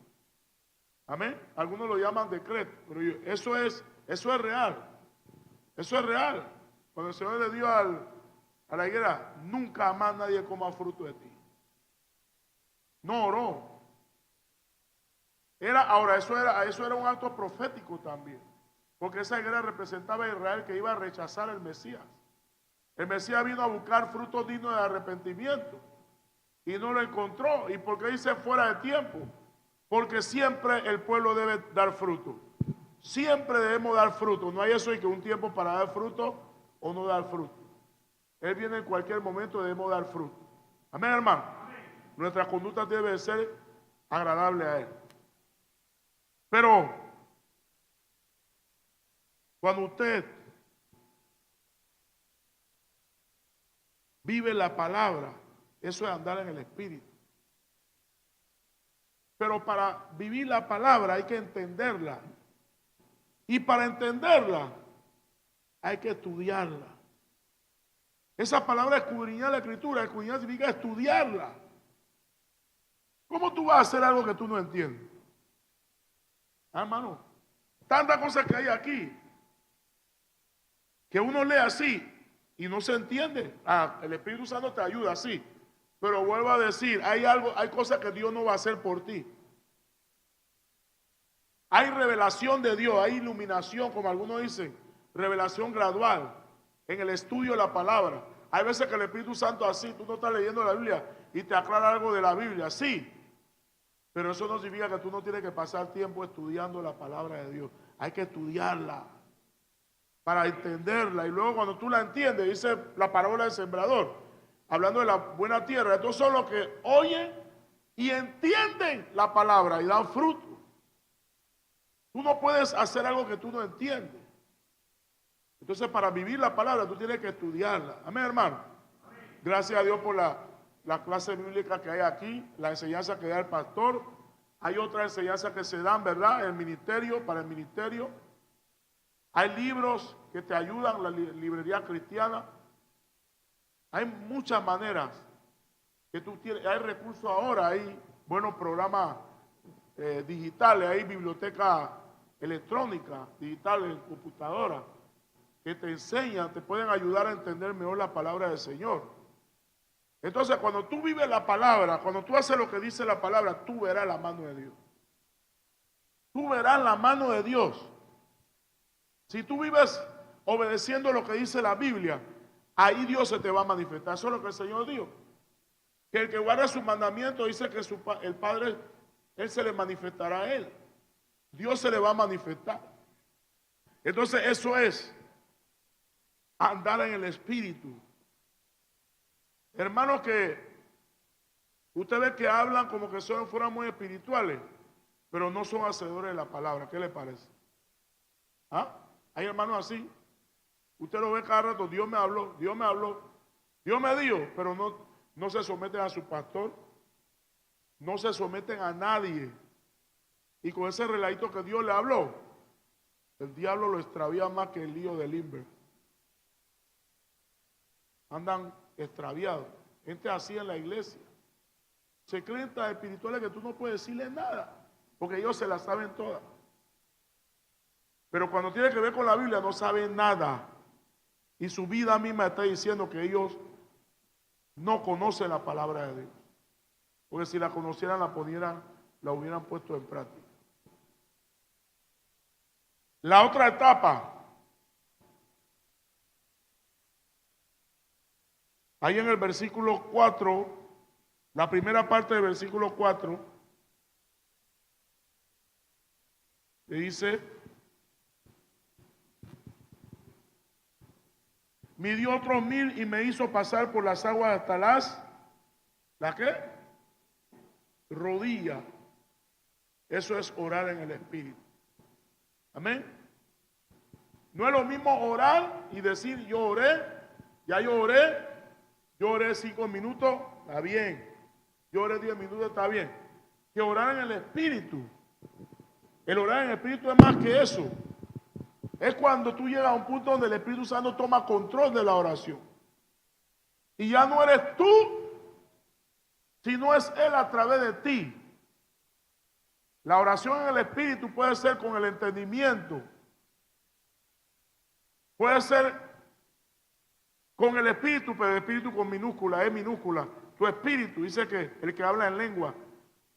Amén. Algunos lo llaman decreto, pero eso es real. Eso es real. Cuando el Señor le dio a la higuera, nunca más nadie coma fruto de ti. No oró. Eso era un acto profético también. Porque esa higuera representaba a Israel que iba a rechazar el Mesías. El Mesías vino a buscar frutos dignos de arrepentimiento. Y no lo encontró. ¿Y por qué dice fuera de tiempo? Porque siempre el pueblo debe dar fruto. Siempre debemos dar fruto. No hay eso de que un tiempo para dar fruto o no dar fruto. Él viene en cualquier momento, debemos dar fruto. Amén, hermano. Amén. Nuestra conducta debe ser agradable a Él. Pero cuando usted vive la palabra, eso es andar en el Espíritu. Pero para vivir la palabra hay que entenderla. Y para entenderla hay que estudiarla. Esa palabra escudriñar la Escritura, escudriñar significa estudiarla. ¿Cómo tú vas a hacer algo que tú no entiendes? Hermano, tantas cosas que hay aquí que uno lee así y no se entiende. El Espíritu Santo te ayuda, sí. Pero vuelvo a decir, hay cosas que Dios no va a hacer por ti. Hay revelación de Dios, hay iluminación, como algunos dicen, revelación gradual en el estudio de la palabra. Hay veces que el Espíritu Santo así, tú no estás leyendo la Biblia y te aclara algo de la Biblia, sí. Pero eso no significa que tú no tienes que pasar tiempo estudiando la palabra de Dios. Hay que estudiarla para entenderla. Y luego cuando tú la entiendes, dice la parábola del sembrador, hablando de la buena tierra. Estos son los que oyen y entienden la palabra y dan fruto. Tú no puedes hacer algo que tú no entiendes. Entonces, para vivir la palabra, tú tienes que estudiarla. Amén, hermano. Gracias a Dios por la clase bíblica que hay aquí, la enseñanza que da el pastor. Hay otras enseñanzas que se dan, ¿verdad? El ministerio, para el ministerio. Hay libros que te ayudan, la librería cristiana. Hay muchas maneras que tú tienes. Hay recursos ahora, hay buenos programas digitales, hay biblioteca electrónica, digitales, en computadora, que te enseñan, te pueden ayudar a entender mejor la palabra del Señor. Entonces, cuando tú vives la palabra, cuando tú haces lo que dice la palabra, tú verás la mano de Dios. Tú verás la mano de Dios. Si tú vives obedeciendo lo que dice la Biblia, ahí Dios se te va a manifestar. Eso es lo que el Señor dijo. Que el que guarda sus mandamientos, dice que el Padre, Él se le manifestará a Él. Dios se le va a manifestar. Entonces eso es andar en el Espíritu. Hermanos, que usted ve que hablan como que fueran muy espirituales, pero no son hacedores de la palabra. ¿Qué le parece? ¿Ah? Hay hermanos así. Usted lo ve cada rato, Dios me habló, Dios me habló, Dios me dijo, pero no se someten a su pastor, no se someten a nadie. Y con ese reladito que Dios le habló, el diablo lo extravía más que el lío del Limber. Andan extraviados. Gente así en la iglesia. Se creen tan espirituales que tú no puedes decirle nada, porque ellos se la saben todas. Pero cuando tiene que ver con la Biblia no saben nada. Y su vida misma está diciendo que ellos no conocen la palabra de Dios. Porque si la conocieran, la hubieran puesto en práctica. La otra etapa, ahí en el versículo 4, la primera parte del versículo 4, que dice: midió otros 1000 y me hizo pasar por las aguas hasta ¿la qué? Rodilla. Eso es orar en el Espíritu. Amén. No es lo mismo orar y decir yo oré, ya yo oré 5 minutos, está bien. Yo oré 10 minutos, está bien. Que orar en el Espíritu. El orar en el Espíritu es más que eso. Es cuando tú llegas a un punto donde el Espíritu Santo toma control de la oración. Y ya no eres tú, sino es Él a través de ti. La oración en el Espíritu puede ser con el entendimiento. Puede ser con el Espíritu, pero el Espíritu con minúscula, es minúscula. Tu espíritu, dice que el que habla en lengua,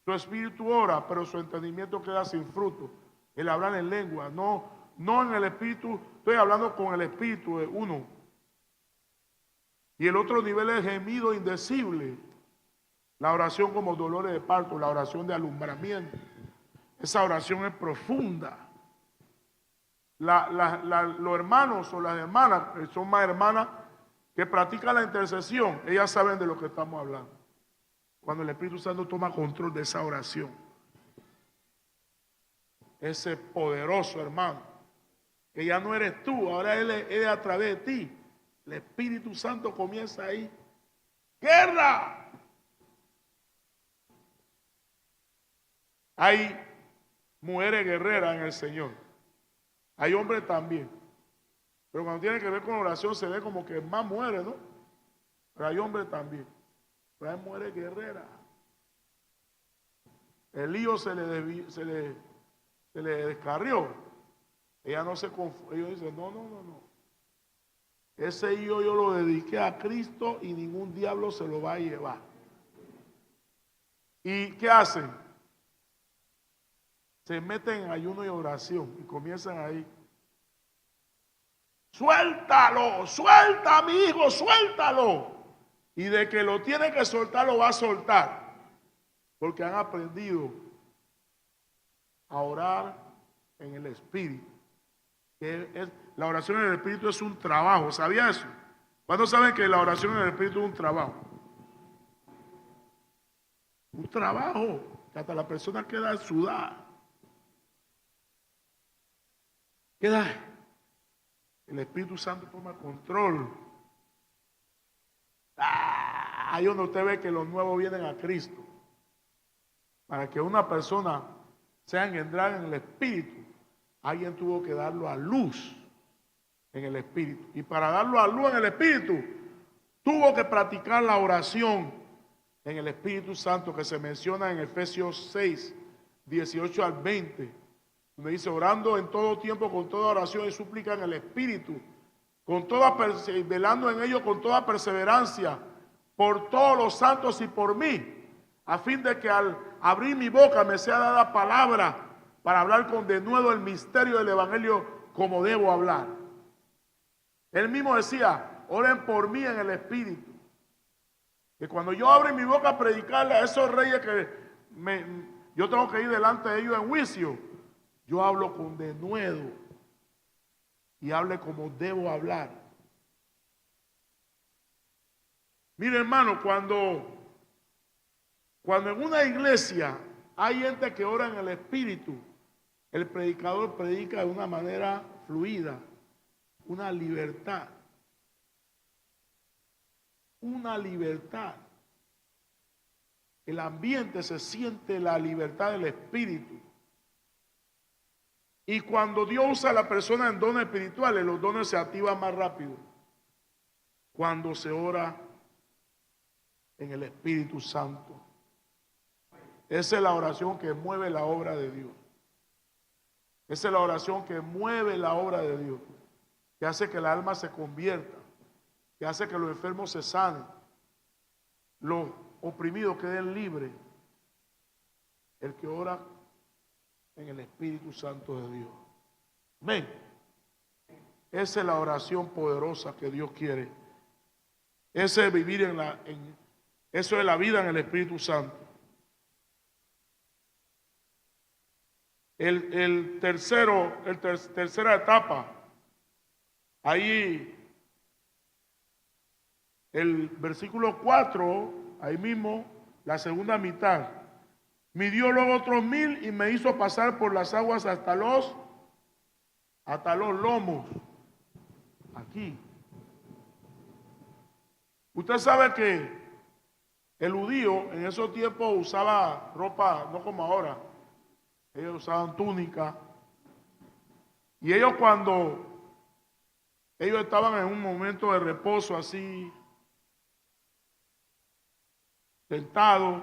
su espíritu ora, pero su entendimiento queda sin fruto. El hablar en lengua, no en el Espíritu, estoy hablando con el Espíritu de uno. Y el otro nivel es gemido indecible. La oración como dolores de parto, la oración de alumbramiento. Esa oración es profunda. Los hermanos o las hermanas, que son más hermanas, que practican la intercesión, ellas saben de lo que estamos hablando. Cuando el Espíritu Santo toma control de esa oración. Ese poderoso hermano, que ya no eres tú, ahora Él es a través de ti. El Espíritu Santo comienza ahí. ¡Guerra! Hay mujeres guerreras en el Señor. Hay hombres también. Pero cuando tiene que ver con oración se ve como que más mujeres, ¿no? Pero hay hombres también. Pero hay mujeres guerreras. El lío se le descarrió. Ella no se confunde. Ellos dicen, no. ese hijo yo lo dediqué a Cristo y ningún diablo se lo va a llevar. ¿Y qué hacen? Se meten en ayuno y oración y comienzan ahí. Suéltalo, suelta a mi hijo, suéltalo. Y de que lo tiene que soltar, lo va a soltar. Porque han aprendido a orar en el Espíritu. La oración en el Espíritu es un trabajo. ¿Sabía eso? ¿Cuántos saben que la oración en el Espíritu es un trabajo? Un trabajo que hasta la persona queda sudada. Queda. El Espíritu Santo toma control. Ahí donde usted ve que los nuevos vienen a Cristo. Para que una persona sea engendrada en el Espíritu, alguien tuvo que darlo a luz en el Espíritu. Y para darlo a luz en el Espíritu, tuvo que practicar la oración en el Espíritu Santo que se menciona en Efesios 6, 18 al 20. Donde dice, orando en todo tiempo, con toda oración y súplica en el Espíritu, velando en ello con toda perseverancia, por todos los santos y por mí, a fin de que al abrir mi boca me sea dada palabra para hablar con denuedo el misterio del Evangelio como debo hablar. Él mismo decía, oren por mí en el Espíritu. Que cuando yo abro mi boca a predicarle a esos reyes que yo tengo que ir delante de ellos en juicio, yo hablo con denuedo y hable como debo hablar. Mire, hermano, cuando en una iglesia hay gente que ora en el Espíritu, el predicador predica de una manera fluida, una libertad. Una libertad. El ambiente se siente la libertad del Espíritu. Y cuando Dios usa a la persona en dones espirituales, los dones se activan más rápido. Cuando se ora en el Espíritu Santo. Esa es la oración que mueve la obra de Dios. Esa es la oración que mueve la obra de Dios. Que hace que el alma se convierta. Que hace que los enfermos se sanen. Los oprimidos queden libres. El que ora en el Espíritu Santo de Dios. Amén. Esa es la oración poderosa que Dios quiere. Ese es vivir eso es la vida en el Espíritu Santo. Tercera etapa. Ahí, el versículo 4, ahí mismo, la segunda mitad. Midió luego otros 1000 y me hizo pasar por las aguas hasta los lomos. Aquí. Usted sabe que el judío en esos tiempos usaba ropa, no como ahora. Ellos usaban túnica. Y ellos cuando ellos estaban en un momento de reposo así, sentados,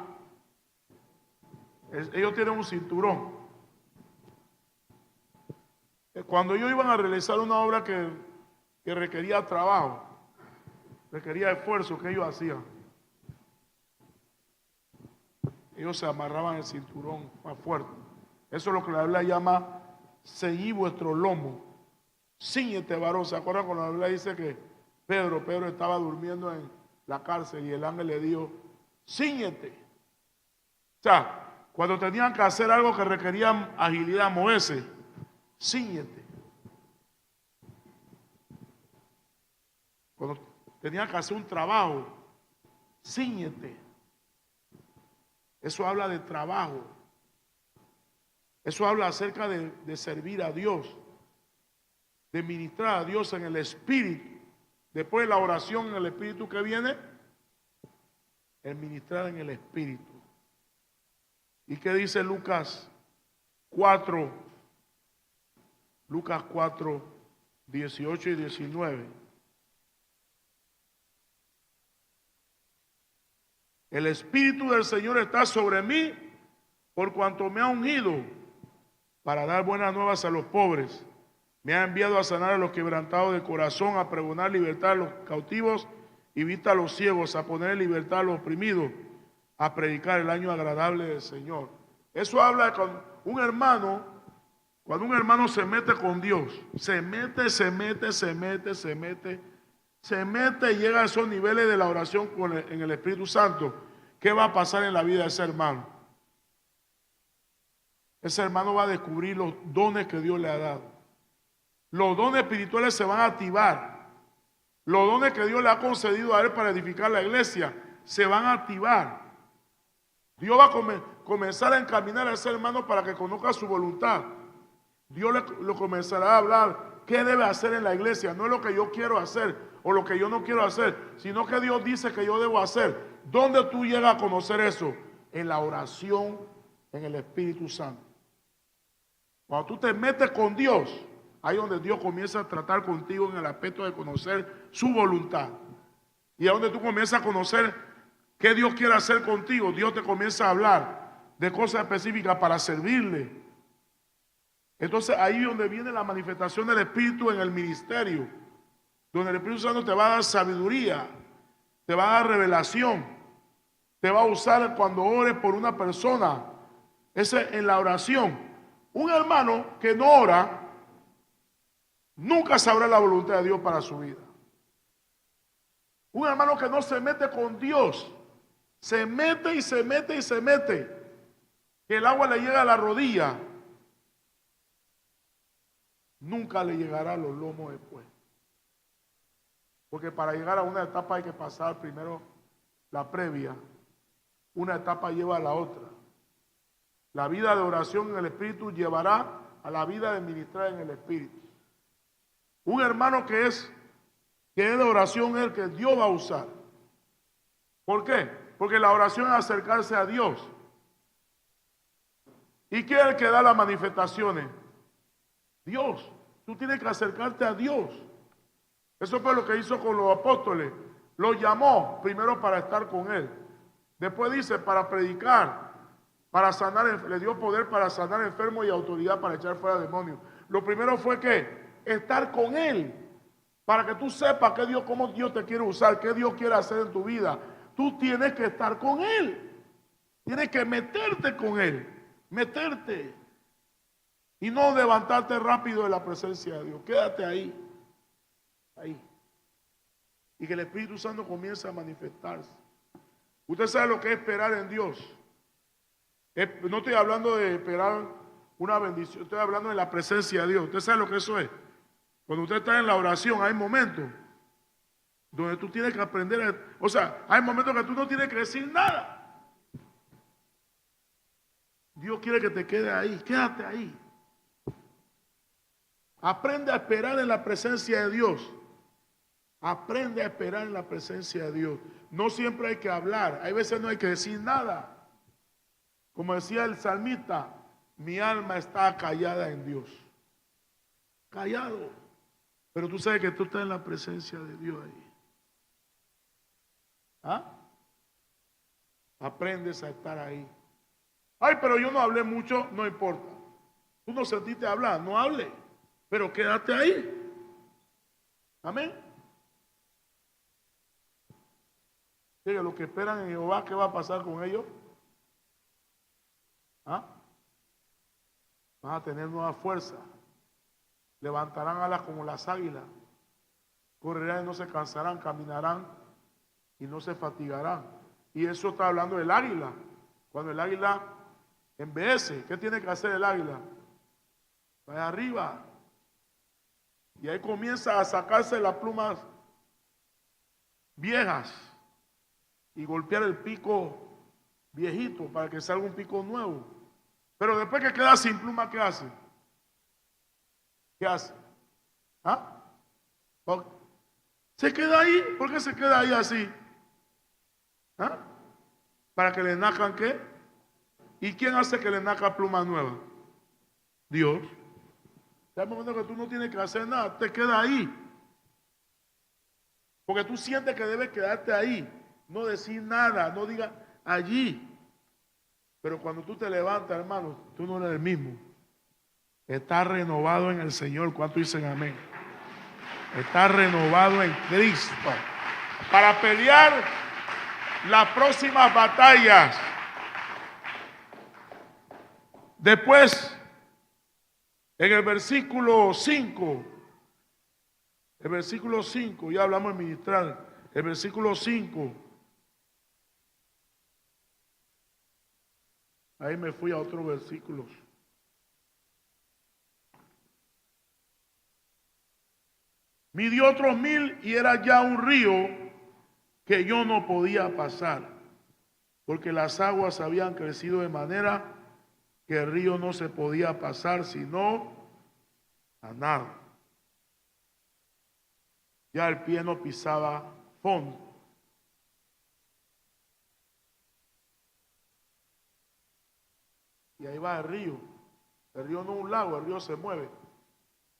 ellos tienen un cinturón. Cuando ellos iban a realizar una obra que requería trabajo, requería esfuerzo, que ellos hacían, ellos se amarraban el cinturón más fuerte. Eso es lo que la Biblia llama ceñid vuestro lomo. Cíñete, varón. ¿Se acuerdan cuando la Biblia dice que Pedro estaba durmiendo en la cárcel y el ángel le dijo, cíñete? O sea, cuando tenían que hacer algo que requería agilidad, moverse, cíñete. Cuando tenían que hacer un trabajo, cíñete. Eso habla de trabajo. Eso habla acerca de servir a Dios, de ministrar a Dios en el Espíritu. Después de la oración en el Espíritu que viene, el ministrar en el Espíritu. ¿Y qué dice Lucas 4? Lucas 4, 18 y 19. El Espíritu del Señor está sobre mí, por cuanto me ha ungido para dar buenas nuevas a los pobres. Me ha enviado a sanar a los quebrantados de corazón, a pregonar libertad a los cautivos y vista a los ciegos, a poner en libertad a los oprimidos, a predicar el año agradable del Señor. Eso habla de cuando un hermano se mete con Dios, se mete y llega a esos niveles de la oración en el Espíritu Santo. ¿Qué va a pasar en la vida de ese hermano? Ese hermano va a descubrir los dones que Dios le ha dado. Los dones espirituales se van a activar. Los dones que Dios le ha concedido a él para edificar la iglesia se van a activar. Dios va a comenzar a encaminar a ese hermano para que conozca su voluntad. Dios le comenzará a hablar qué debe hacer en la iglesia. No es lo que yo quiero hacer o lo que yo no quiero hacer, sino que Dios dice que yo debo hacer. ¿Dónde tú llegas a conocer eso? En la oración, en el Espíritu Santo. Cuando tú te metes con Dios, ahí es donde Dios comienza a tratar contigo en el aspecto de conocer su voluntad. Y es donde tú comienzas a conocer qué Dios quiere hacer contigo. Dios te comienza a hablar de cosas específicas para servirle. Entonces ahí es donde viene la manifestación del Espíritu en el ministerio, donde el Espíritu Santo te va a dar sabiduría, te va a dar revelación, te va a usar cuando ores por una persona. Ese en la oración. Un hermano que no ora nunca sabrá la voluntad de Dios para su vida. Un hermano que no se mete con Dios, se mete, que el agua le llega a la rodilla, nunca le llegará a los lomos después. Porque para llegar a una etapa hay que pasar primero la previa. Una etapa lleva a la otra. La vida de oración en el Espíritu llevará a la vida de ministrar en el Espíritu. Un hermano que es de oración es el que Dios va a usar. ¿Por qué? Porque la oración es acercarse a Dios. ¿Y quién es el que da las manifestaciones? Dios. Tú tienes que acercarte a Dios. Eso fue lo que hizo con los apóstoles. Los llamó primero para estar con Él. Después dice para predicar, para sanar, le dio poder para sanar enfermos y autoridad para echar fuera demonios. Lo primero fue que estar con Él, para que tú sepas que Dios, cómo Dios te quiere usar, qué Dios quiere hacer en tu vida. Tú tienes que estar con Él. Tienes que meterte con Él. Meterte. Y no levantarte rápido de la presencia de Dios. Quédate ahí. Ahí. Y que el Espíritu Santo comience a manifestarse. Usted sabe lo que es esperar en Dios. No estoy hablando de esperar una bendición. Estoy hablando de la presencia de Dios. Usted sabe lo que eso es. Cuando usted está en la oración, hay momentos donde tú tienes que aprender. O sea, hay momentos que tú no tienes que decir nada. Dios quiere que te quede ahí. Quédate ahí. Aprende a esperar en la presencia de Dios. Aprende a esperar en la presencia de Dios. No siempre hay que hablar. Hay veces no hay que decir nada. Como decía el salmista, mi alma está callada en Dios. Callado. Pero tú sabes que tú estás en la presencia de Dios ahí. ¿Ah? Aprendes a estar ahí. Ay, pero yo no hablé mucho, no importa. Tú no sentiste hablar, no hable. Pero quédate ahí. Amén. Diga, los que esperan en Jehová, ¿qué va a pasar con ellos? ¿Ah? Van a tener nueva fuerza. Levantarán alas como las águilas. Correrán y no se cansarán. Caminarán y no se fatigarán. Y eso está hablando del águila. Cuando el águila envejece, ¿qué tiene que hacer el águila? Va arriba. Y ahí comienza a sacarse las plumas viejas y golpear el pico viejito para que salga un pico nuevo. Pero después que queda sin pluma, ¿qué hace? ¿Qué hace? ¿Ah? ¿Se queda ahí? ¿Por qué se queda ahí así? ¿Ah? ¿Para que le nazcan qué? ¿Y quién hace que le nazca pluma nueva? Dios. Hay momentos que tú no tienes que hacer nada, te queda ahí. Porque tú sientes que debes quedarte ahí, no decir nada, no digas allí. Pero cuando tú te levantas, hermano, tú no eres el mismo. está renovado en el Señor. ¿Cuánto dicen amén? Está renovado en Cristo para pelear las próximas batallas. Después, en el versículo 5, ya hablamos de ministrar, el versículo 5, ahí me fui a otros versículos. Midió otros 1000 y era ya un río que yo no podía pasar, porque las aguas habían crecido de manera que el río no se podía pasar sino a nada. Ya el pie no pisaba fondo. Y ahí va el río. El río no es un lago, el río se mueve.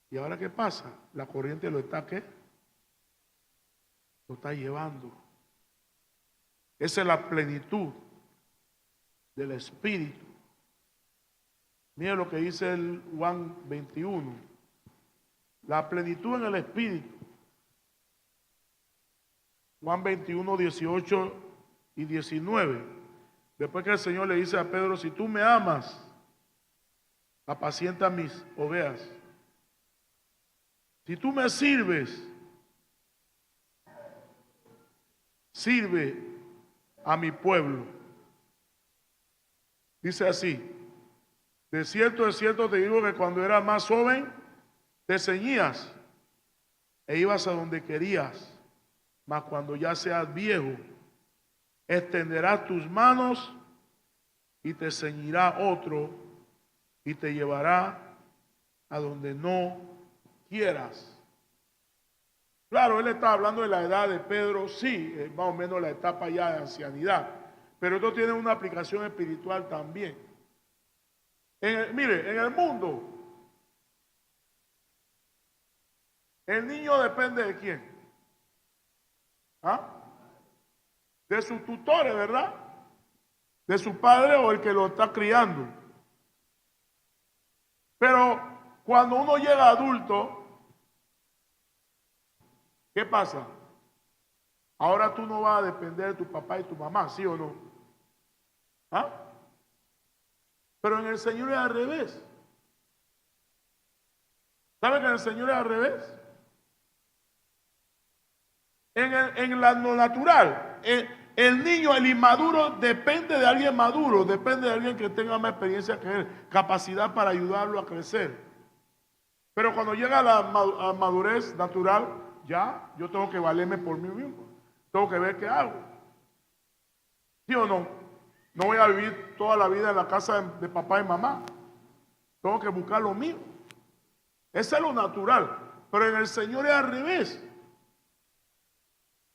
¿Y ahora qué pasa? La corriente lo está, ¿qué? Lo está llevando. Esa es la plenitud del Espíritu. Mira lo que dice el Juan 21. La plenitud en el Espíritu. Juan 21, 18 y 19. Después que el Señor le dice a Pedro, si tú me amas, apacienta mis ovejas. Si tú me sirves, sirve a mi pueblo. Dice así, de cierto te digo que cuando eras más joven, te ceñías e ibas a donde querías, mas cuando ya seas viejo, extenderás tus manos y te ceñirá otro y te llevará a donde no quieras. Claro, él está hablando de la edad de Pedro, sí, más o menos la etapa ya de ancianidad, pero esto tiene una aplicación espiritual también. Mire, en el mundo, el niño depende de quién. ¿Ah? De sus tutores, ¿verdad? De su padre o el que lo está criando. Pero cuando uno llega adulto, ¿qué pasa? Ahora tú no vas a depender de tu papá y tu mamá, ¿sí o no? ¿Ah? Pero en el Señor es al revés. ¿Saben que en el Señor es al revés? En lo natural, el niño, el inmaduro, depende de alguien maduro, depende de alguien que tenga más experiencia que él, capacidad para ayudarlo a crecer. Pero cuando llega a la madurez natural, ya yo tengo que valerme por mí mismo. Tengo que ver qué hago. ¿Sí o no? No voy a vivir toda la vida en la casa de papá y mamá. Tengo que buscar lo mío. Eso es lo natural. Pero en el Señor es al revés.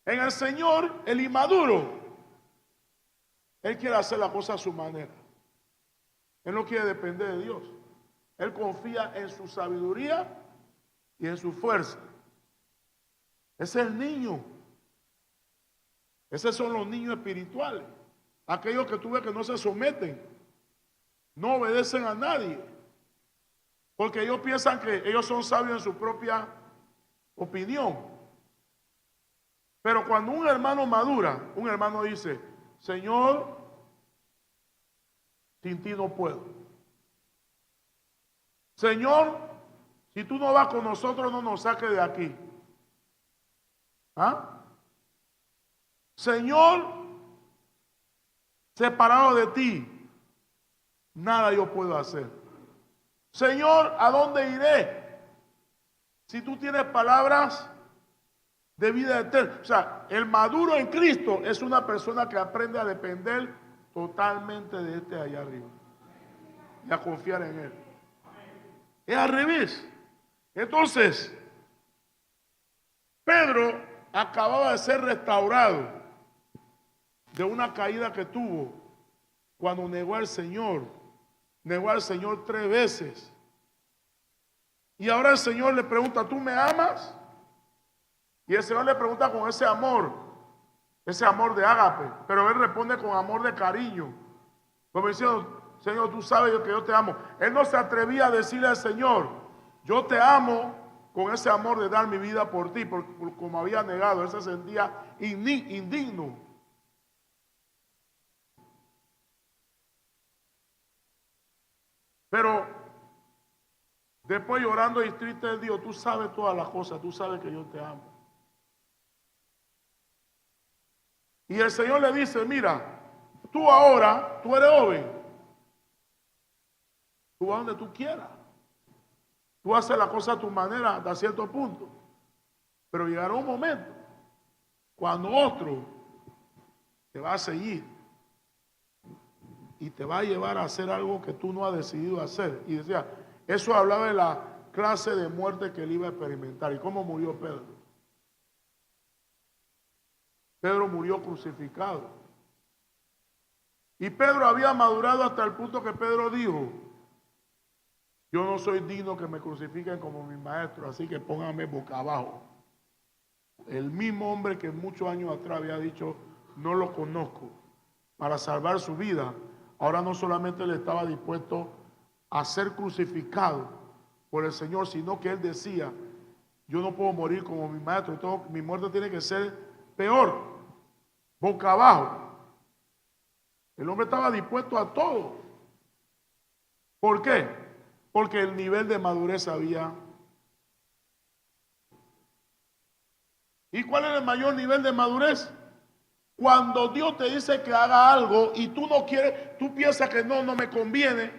En el Señor, el inmaduro, él quiere hacer la cosa a su manera. Él no quiere depender de Dios. Él confía en su sabiduría y en su fuerza. Ese es el niño. Esos son los niños espirituales. Aquellos que tú ves que no se someten, no obedecen a nadie. Porque ellos piensan que ellos son sabios en su propia opinión. Pero cuando un hermano madura, un hermano dice, Señor, sin ti no puedo. Señor, si tú no vas con nosotros, no nos saques de aquí. ¿Ah? Señor, separado de ti, nada yo puedo hacer. Señor, ¿a dónde iré? Si tú tienes palabras de vida eterna. O sea, el maduro en Cristo es una persona que aprende a depender totalmente de este allá arriba y a confiar en él. Es al revés. Entonces, Pedro acababa de ser restaurado de una caída que tuvo cuando negó al Señor. Negó al Señor 3 veces. Y ahora el Señor le pregunta, ¿tú me amas? Y el Señor le pregunta con ese amor de ágape, pero él responde con amor de cariño, como diciendo, Señor, tú sabes que yo te amo. Él no se atrevía a decirle al Señor, yo te amo, con ese amor de dar mi vida por ti, porque como había negado, él se sentía indigno. Pero después llorando y triste, él dijo, tú sabes todas las cosas, tú sabes que yo te amo. Y el Señor le dice, mira, tú ahora, tú eres joven, tú vas donde tú quieras. Tú haces la cosa a tu manera hasta cierto punto. Pero llegará un momento cuando otro te va a seguir y te va a llevar a hacer algo que tú no has decidido hacer. Y decía, eso hablaba de la clase de muerte que él iba a experimentar. ¿Y cómo murió Pedro? Pedro murió crucificado. Y Pedro había madurado hasta el punto que Pedro dijo, yo no soy digno que me crucifiquen como mi maestro, así que pónganme boca abajo. El mismo hombre que muchos años atrás había dicho, no lo conozco, para salvar su vida, ahora no solamente le estaba dispuesto a ser crucificado por el Señor, sino que él decía, yo no puedo morir como mi maestro, entonces mi muerte tiene que ser peor, boca abajo. El hombre estaba dispuesto a todo. ¿Por qué? Porque el nivel de madurez había. ¿Y cuál es el mayor nivel de madurez? Cuando Dios te dice que haga algo y tú no quieres, tú piensas que no me conviene,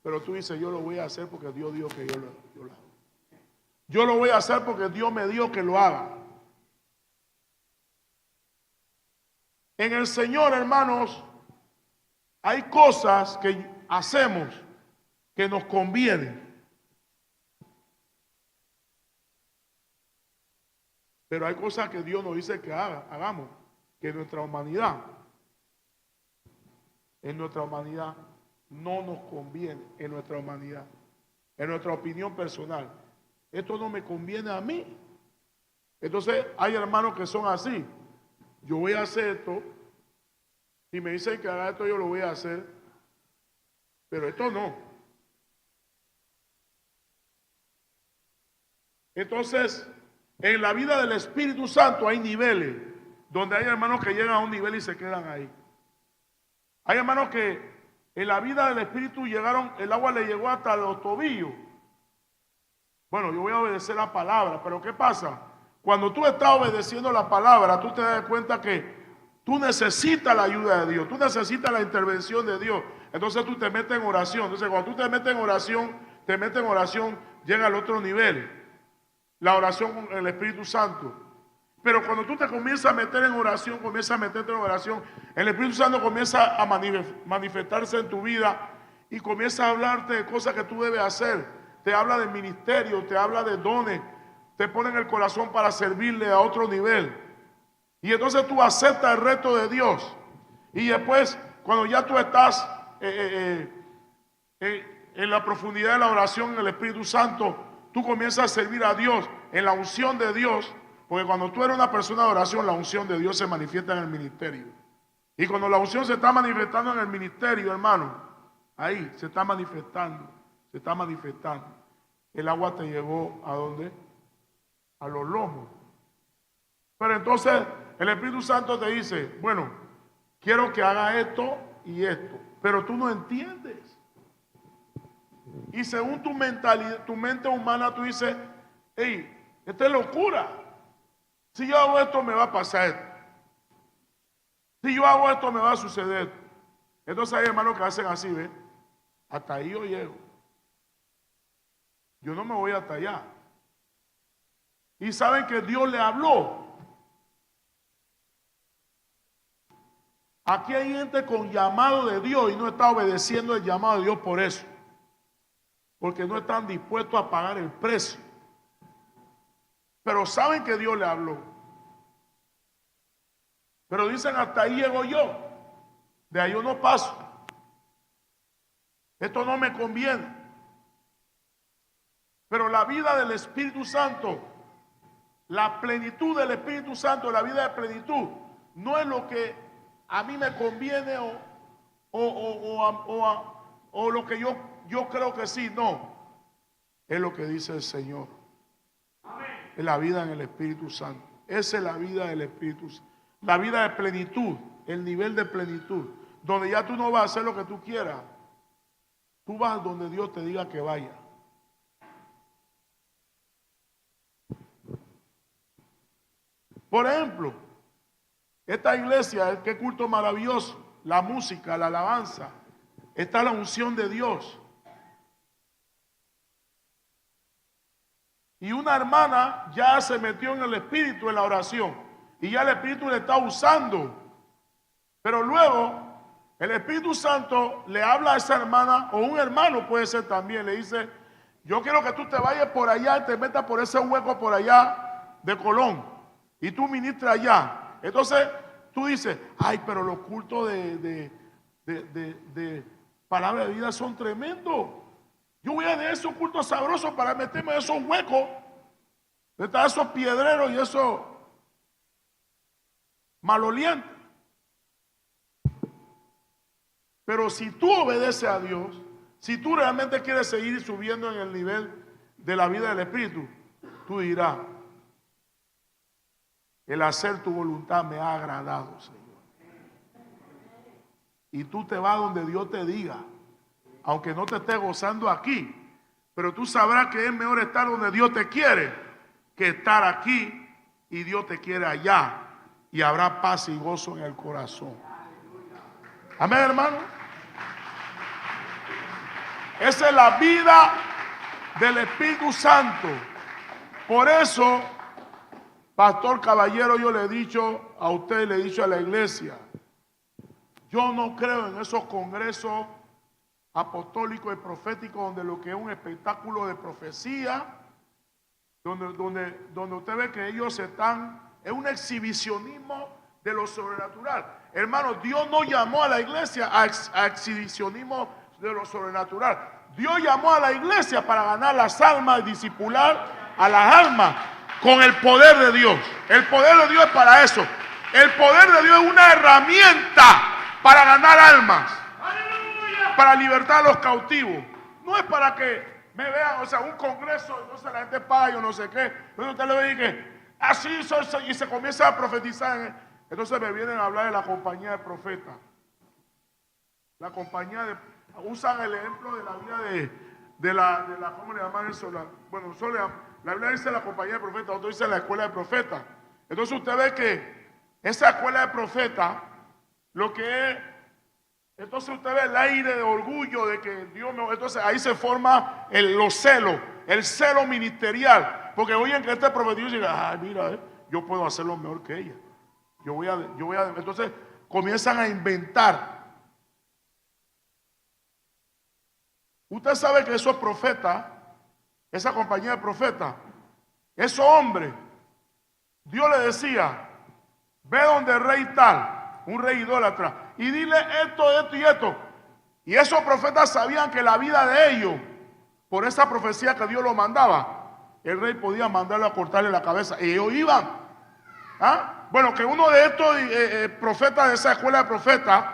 pero tú dices, yo lo voy a hacer porque Dios dijo que yo lo haga. Yo lo voy a hacer porque Dios me dijo que lo haga. En el Señor, hermanos, hay cosas que hacemos que nos convienen. Pero hay cosas que Dios nos dice que hagamos, que en nuestra humanidad no nos conviene, en nuestra humanidad, en nuestra opinión personal. Esto no me conviene a mí. Entonces hay hermanos que son así. Yo voy a hacer esto, si me dicen que haga esto yo lo voy a hacer, pero esto no. Entonces, en la vida del Espíritu Santo hay niveles, donde hay hermanos que llegan a un nivel y se quedan ahí. Hay hermanos que en la vida del Espíritu llegaron, el agua le llegó hasta los tobillos. Bueno, yo voy a obedecer la palabra, pero ¿qué pasa? Cuando tú estás obedeciendo la palabra, tú te das cuenta que tú necesitas la ayuda de Dios, tú necesitas la intervención de Dios. Entonces tú te metes en oración. Entonces cuando tú te metes en oración, llega al otro nivel. La oración con el Espíritu Santo. Pero cuando tú te comienzas a meter en oración, el Espíritu Santo comienza a manifestarse en tu vida y comienza a hablarte de cosas que tú debes hacer. Te habla de ministerio, te habla de dones, te pone en el corazón para servirle a otro nivel. Y entonces tú aceptas el reto de Dios. Y después, cuando ya tú estás en la profundidad de la oración en el Espíritu Santo, tú comienzas a servir a Dios en la unción de Dios, porque cuando tú eres una persona de oración, la unción de Dios se manifiesta en el ministerio. Y cuando la unción se está manifestando en el ministerio, hermano, ahí se está manifestando. El agua te llegó ¿a dónde? A los lomos. Pero entonces el Espíritu Santo te dice, bueno, quiero que haga esto y esto, pero tú no entiendes. Y según tu mentalidad, tu mente humana, tú dices, hey, esta es locura. Si yo hago esto, me va a pasar esto. Si yo hago esto, me va a suceder esto. Entonces hay hermanos que hacen así, ¿ves? Hasta ahí yo llego. Yo no me voy hasta allá. Y saben que Dios le habló. Aquí hay gente con llamado de Dios y no está obedeciendo el llamado de Dios por eso. Porque no están dispuestos a pagar el precio. Pero saben que Dios le habló. Pero dicen, hasta ahí llego yo. De ahí yo no paso. Esto no me conviene. Pero la vida del Espíritu Santo, la plenitud del Espíritu Santo, la vida de plenitud, no es lo que a mí me conviene o lo que yo creo que sí. No, es lo que dice el Señor. Es la vida en el Espíritu Santo. Esa es la vida del Espíritu Santo. La vida de plenitud, el nivel de plenitud, donde ya tú no vas a hacer lo que tú quieras. Tú vas donde Dios te diga que vaya. Por ejemplo, esta iglesia, qué culto maravilloso, la música, la alabanza, está la unción de Dios. Y una hermana ya se metió en el Espíritu en la oración y ya el Espíritu le está usando. Pero luego el Espíritu Santo le habla a esa hermana, o un hermano puede ser también, le dice: yo quiero que tú te vayas por allá y te metas por ese hueco por allá de Colón y tú ministras allá. Entonces tú dices: ay, pero los cultos de palabra de vida son tremendos. Yo voy a de esos cultos sabrosos para meterme en esos huecos, de esos piedreros y esos malolientes. Pero si tú obedeces a Dios, si tú realmente quieres seguir subiendo en el nivel de la vida del Espíritu, tú dirás: el hacer tu voluntad me ha agradado, Señor. Y tú te vas donde Dios te diga, aunque no te estés gozando aquí, pero tú sabrás que es mejor estar donde Dios te quiere que estar aquí y Dios te quiere allá, y habrá paz y gozo en el corazón. Amén, hermano. Esa es la vida del Espíritu Santo. Por eso, Pastor Caballero, yo le he dicho a usted, le he dicho a la iglesia, yo no creo en esos congresos apostólicos y proféticos donde lo que es un espectáculo de profecía, donde usted ve que ellos están, es un exhibicionismo de lo sobrenatural. Hermano, Dios no llamó a la iglesia a exhibicionismo de lo sobrenatural. Dios llamó a la iglesia para ganar las almas y discipular a las almas con el poder de Dios. El poder de Dios es para eso. El poder de Dios es una herramienta para ganar almas, para libertar a los cautivos. No es para que me vean, o sea, un congreso, entonces la gente paga, yo no sé qué. Entonces usted le dice: así soy, y se comienza a profetizar. Entonces me vienen a hablar de la compañía de profetas. La compañía de... Usan el ejemplo de la vida de la ¿cómo le llaman eso? La Biblia dice la compañía de profetas, otro dice la escuela de profetas. Entonces usted ve que esa escuela de profetas, lo que es... Entonces usted ve el aire de orgullo de que Dios no... Entonces ahí se forma los celos, el celo ministerial. Porque oyen que este profetizo y diga: ay, mira, yo puedo hacerlo mejor que ella. Yo voy a... Entonces comienzan a inventar. Usted sabe que esos profetas, esa compañía de profetas, esos hombres, Dios le decía: ve donde el rey tal, un rey idólatra, y dile esto, esto y esto. Y esos profetas sabían que la vida de ellos, por esa profecía que Dios lo mandaba, el rey podía mandarlo a cortarle la cabeza. Y ellos iban. ¿Ah? Bueno, que uno de estos profetas de esa escuela de profetas,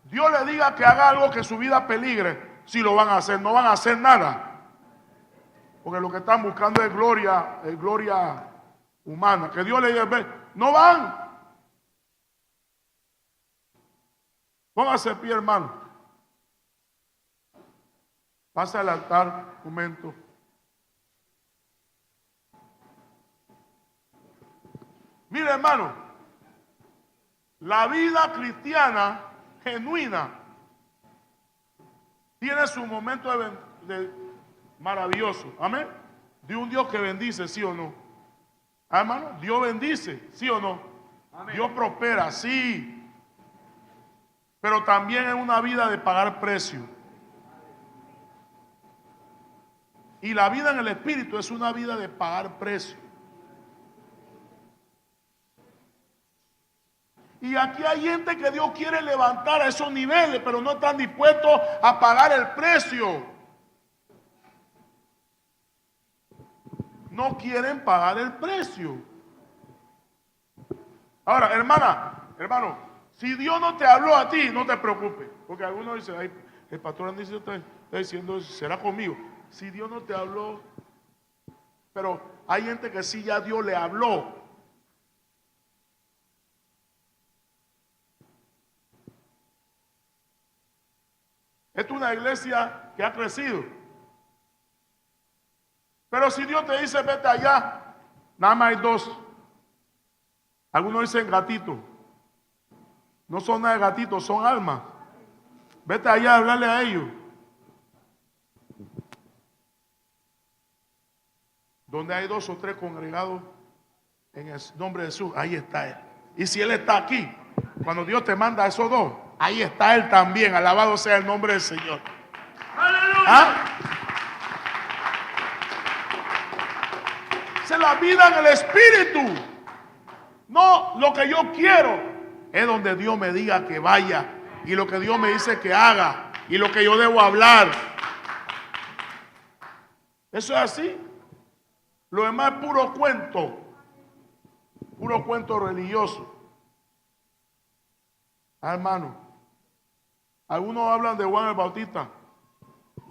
Dios le diga que haga algo que su vida peligre. Si lo van a hacer, no van a hacer nada. Porque lo que están buscando es gloria humana. Que Dios le diga: no van. Póngase pie, hermano. Pasa al altar un momento. Mire, hermano, la vida cristiana genuina tiene su momento de maravilloso. Amén. De un Dios que bendice, ¿sí o no? Hermano, Dios bendice, ¿sí o no? Amén. Dios prospera, sí. Pero también es una vida de pagar precio. Y la vida en el Espíritu es una vida de pagar precio. Y aquí hay gente que Dios quiere levantar a esos niveles, pero no están dispuestos a pagar el precio. No quieren pagar el precio. Ahora, hermano, si Dios no te habló a ti, no te preocupes. Porque algunos dicen: ay, El pastor Anicio está diciendo, será conmigo. Si Dios no te habló, pero hay gente que sí ya Dios le habló. Esta es una iglesia que ha crecido. Pero si Dios te dice vete allá, nada más hay dos. Algunos dicen gatito. No son nada de gatitos, son almas. Vete allá a hablarle a ellos. Donde hay 2 o 3 congregados en el nombre de Jesús, ahí está Él. Y si Él está aquí, cuando Dios te manda a esos dos, ahí está Él también. Alabado sea el nombre del Señor. ¡Aleluya! ¿Ah? Esa es la vida en el Espíritu. No lo que yo quiero, es donde Dios me diga que vaya. Y lo que Dios me dice que haga. Y lo que yo debo hablar. Eso es así. Lo demás es puro cuento. Puro cuento religioso. Ah, hermano. Algunos hablan de Juan el Bautista.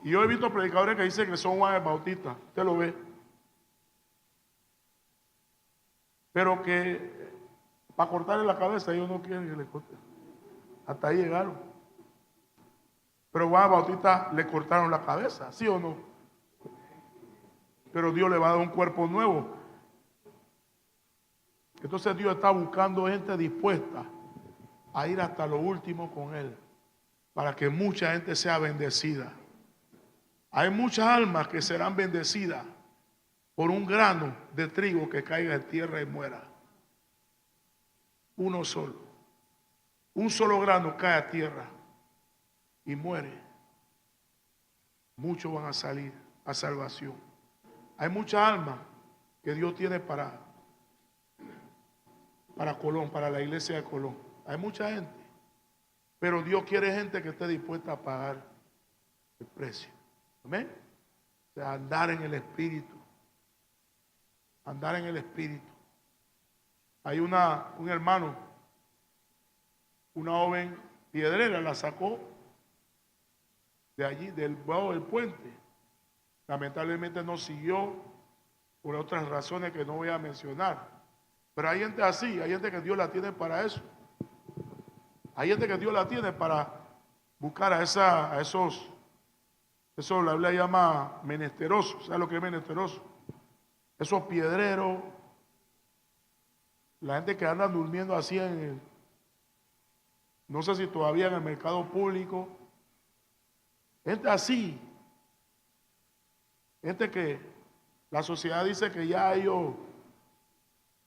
Y yo he visto predicadores que dicen que son Juan el Bautista. Usted lo ve. Pero que para cortarle la cabeza ellos no quieren que le corten. Hasta ahí llegaron. Pero Juan el Bautista le cortaron la cabeza, ¿sí o no? Pero Dios le va a dar un cuerpo nuevo. Entonces Dios está buscando gente dispuesta a ir hasta lo último con Él, para que mucha gente sea bendecida. Hay muchas almas que serán bendecidas por un grano de trigo que caiga en tierra y muera. Uno solo. Un solo grano cae a tierra y muere. Muchos van a salir a salvación. Hay muchas almas que Dios tiene para Colón, para la iglesia de Colón. Hay mucha gente. Pero Dios quiere gente que esté dispuesta a pagar el precio. Amén. O sea, andar en el Espíritu. Andar en el Espíritu. Hay un hermano, una joven piedrera, la sacó de allí, del puente. Lamentablemente no siguió por otras razones que no voy a mencionar. Pero hay gente así, hay gente que Dios la tiene para eso. Hay gente que Dios la tiene para buscar a esos, eso la Biblia llama menesterosos. ¿Sabes lo que es menesteroso? Esos piedreros, la gente que anda durmiendo así no sé si todavía en el mercado público, gente así, gente que la sociedad dice que ya ellos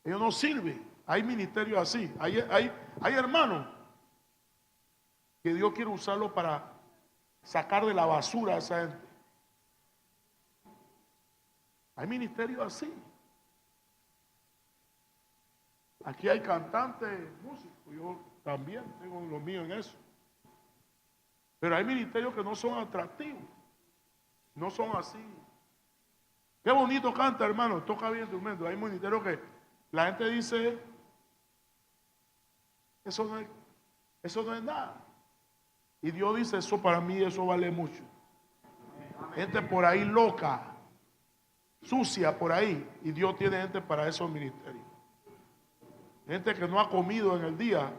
no sirven. Hay ministerios así, hay hermanos que Dios quiere usarlo para sacar de la basura a esa gente. Hay ministerios así. Aquí hay cantantes, músicos, yo también tengo lo mío en eso. Pero hay ministerios que no son atractivos, no son así. Qué bonito canta, hermano, toca bien instrumento. Hay ministerios que la gente dice, eso no es nada. Y Dios dice, eso para mí, eso vale mucho. Gente por ahí loca, sucia por ahí, y Dios tiene gente para esos ministerios. Gente que no ha comido en el día,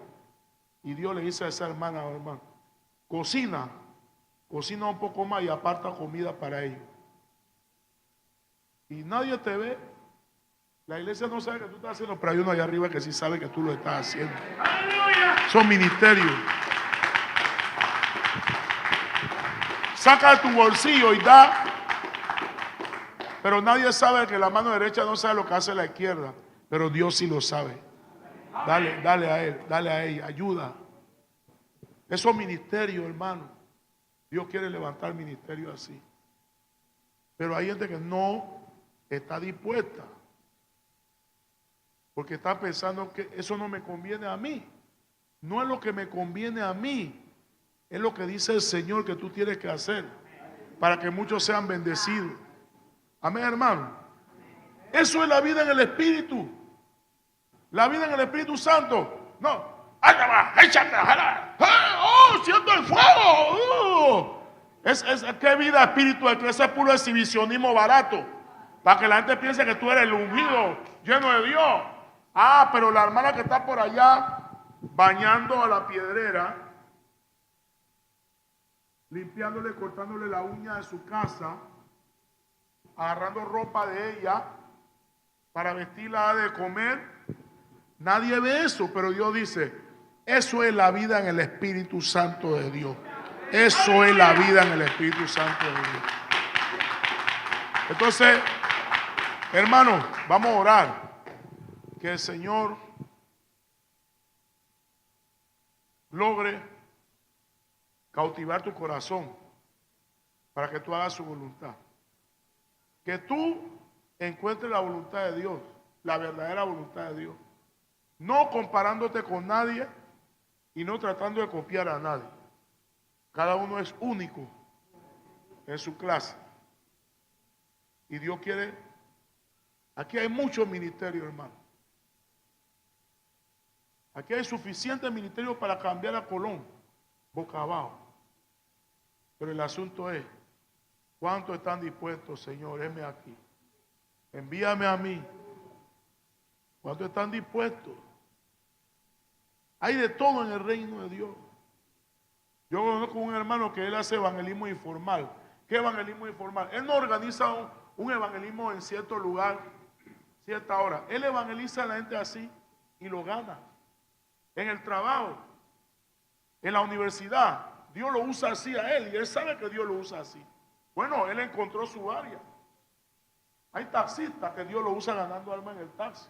y Dios le dice a esa hermana, hermano, cocina un poco más y aparta comida para ellos. Y nadie te ve. La iglesia no sabe que tú estás haciendo, pero hay uno allá arriba que sí sabe que tú lo estás haciendo. Son ministerios. Saca de tu bolsillo y da. Pero nadie sabe que la mano derecha no sabe lo que hace la izquierda. Pero Dios sí lo sabe. Dale a él, dale a ella, ayuda. Esos ministerios, hermano. Dios quiere levantar ministerios así. Pero hay gente que no está dispuesta. Porque está pensando que eso no me conviene a mí. No es lo que me conviene a mí. Es lo que dice el Señor que tú tienes que hacer. Para que muchos sean bendecidos. Amén, hermano. Eso es la vida en el Espíritu. La vida en el Espíritu Santo. No. ¡Oh, siento el fuego! ¿Qué vida espiritual? Que ese es puro exhibicionismo barato. Para que la gente piense que tú eres el ungido, lleno de Dios. Ah, pero la hermana que está por allá bañando a la piedrera, limpiándole, cortándole la uña de su casa, agarrando ropa de ella para vestirla de comer. Nadie ve eso, pero Dios dice, eso es la vida en el Espíritu Santo de Dios. Eso es la vida en el Espíritu Santo de Dios. Entonces, hermano, vamos a orar. Que el Señor logre cautivar tu corazón para que tú hagas su voluntad. Que tú encuentres la voluntad de Dios, la verdadera voluntad de Dios. No comparándote con nadie y no tratando de copiar a nadie. Cada uno es único en su clase. Y Dios quiere... Aquí hay muchos ministerios, hermano. Aquí hay suficiente ministerio para cambiar a Colón, boca abajo. Pero el asunto es, ¿cuántos están dispuestos, Señor? Heme aquí. Envíame a mí. ¿Cuántos están dispuestos? Hay de todo en el reino de Dios. Yo conozco un hermano que él hace evangelismo informal. ¿Qué evangelismo informal? Él no organiza un evangelismo en cierto lugar, cierta hora. Él evangeliza a la gente así y lo gana. En el trabajo, en la universidad, Dios lo usa así a él y él sabe que Dios lo usa así. Bueno, él encontró su área. Hay taxistas que Dios lo usa ganando alma en el taxi.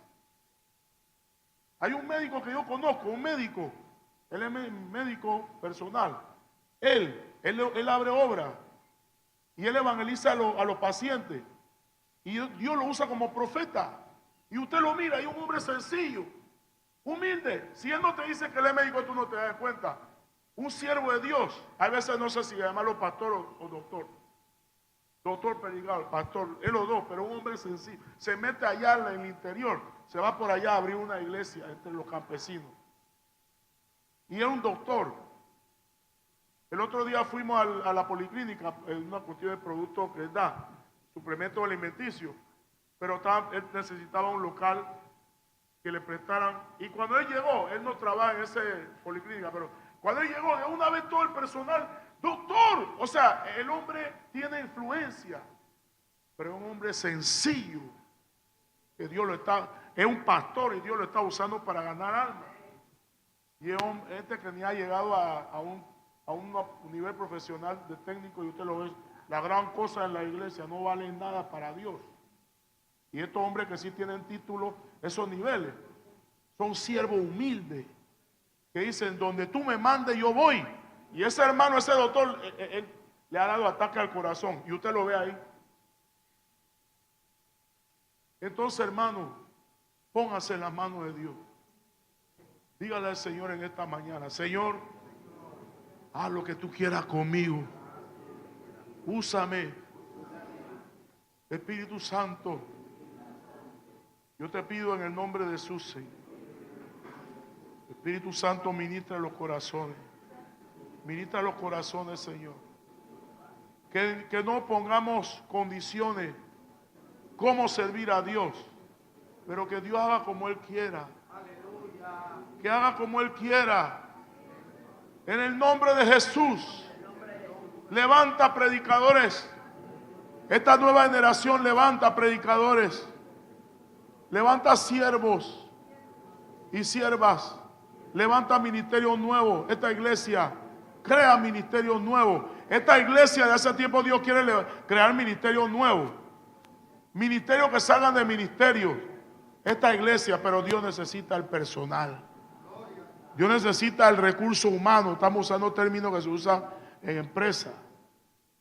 Hay un médico que yo conozco, un médico, él es médico personal. Él abre obra y él evangeliza a los pacientes. Y Dios lo usa como profeta. Y usted lo mira, hay un hombre sencillo, humilde. Si él no te dice que él es médico, tú no te das cuenta. Un siervo de Dios. A veces no sé si llamarlo pastor o doctor. Doctor Perigal, pastor, es los dos, pero un hombre sencillo. Se mete allá en el interior, se va por allá a abrir una iglesia entre los campesinos. Y es un doctor. El otro día fuimos a la policlínica, en una cuestión de productos que da, suplementos alimenticios, pero él necesitaba un local que le prestaran. Y cuando él llegó, él no trabaja en esa policlínica, pero cuando él llegó, de una vez todo el personal, doctor, o sea, el hombre tiene influencia, pero es un hombre sencillo, que Dios lo está, es un pastor y Dios lo está usando para ganar almas. Y es gente que ni ha llegado a un nivel profesional de técnico, y usted lo ve, la gran cosa en la iglesia no vale nada para Dios. Y estos hombres que sí tienen título, esos niveles, son siervos humildes, que dicen, donde tú me mandes yo voy. Y ese hermano, ese doctor, él le ha dado ataque al corazón, y usted lo ve ahí. Entonces, hermano, póngase en las manos de Dios. Dígale al Señor en esta mañana, Señor, haz lo que tú quieras conmigo. Úsame. Espíritu Santo, yo te pido en el nombre de Jesús, Señor. Espíritu Santo, ministra los corazones. Ministra los corazones, Señor. Que no pongamos condiciones cómo servir a Dios, pero que Dios haga como Él quiera. Que haga como Él quiera. En el nombre de Jesús, levanta predicadores. Esta nueva generación levanta predicadores. Levanta siervos y siervas. Levanta ministerios nuevos. Esta iglesia crea ministerios nuevos. Esta iglesia de hace tiempo Dios quiere crear ministerios nuevos. Ministerios que salgan de ministerios. Esta iglesia, pero Dios necesita el personal. Dios necesita el recurso humano. Estamos usando términos que se usan en empresas.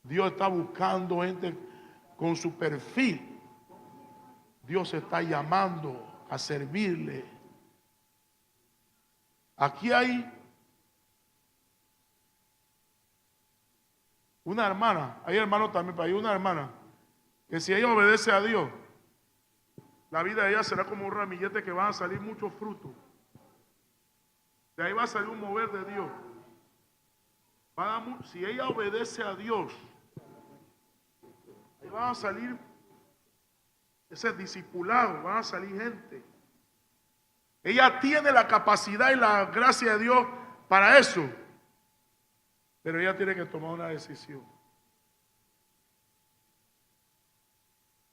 Dios está buscando gente con su perfil. Dios está llamando a servirle. Aquí hay una hermana, hay hermanos también, pero hay una hermana que si ella obedece a Dios, la vida de ella será como un ramillete que van a salir muchos frutos. De ahí va a salir un mover de Dios. si ella obedece a Dios, ahí van a salir ese discipulado, van a salir gente. Ella tiene la capacidad y la gracia de Dios para eso, pero ella tiene que tomar una decisión.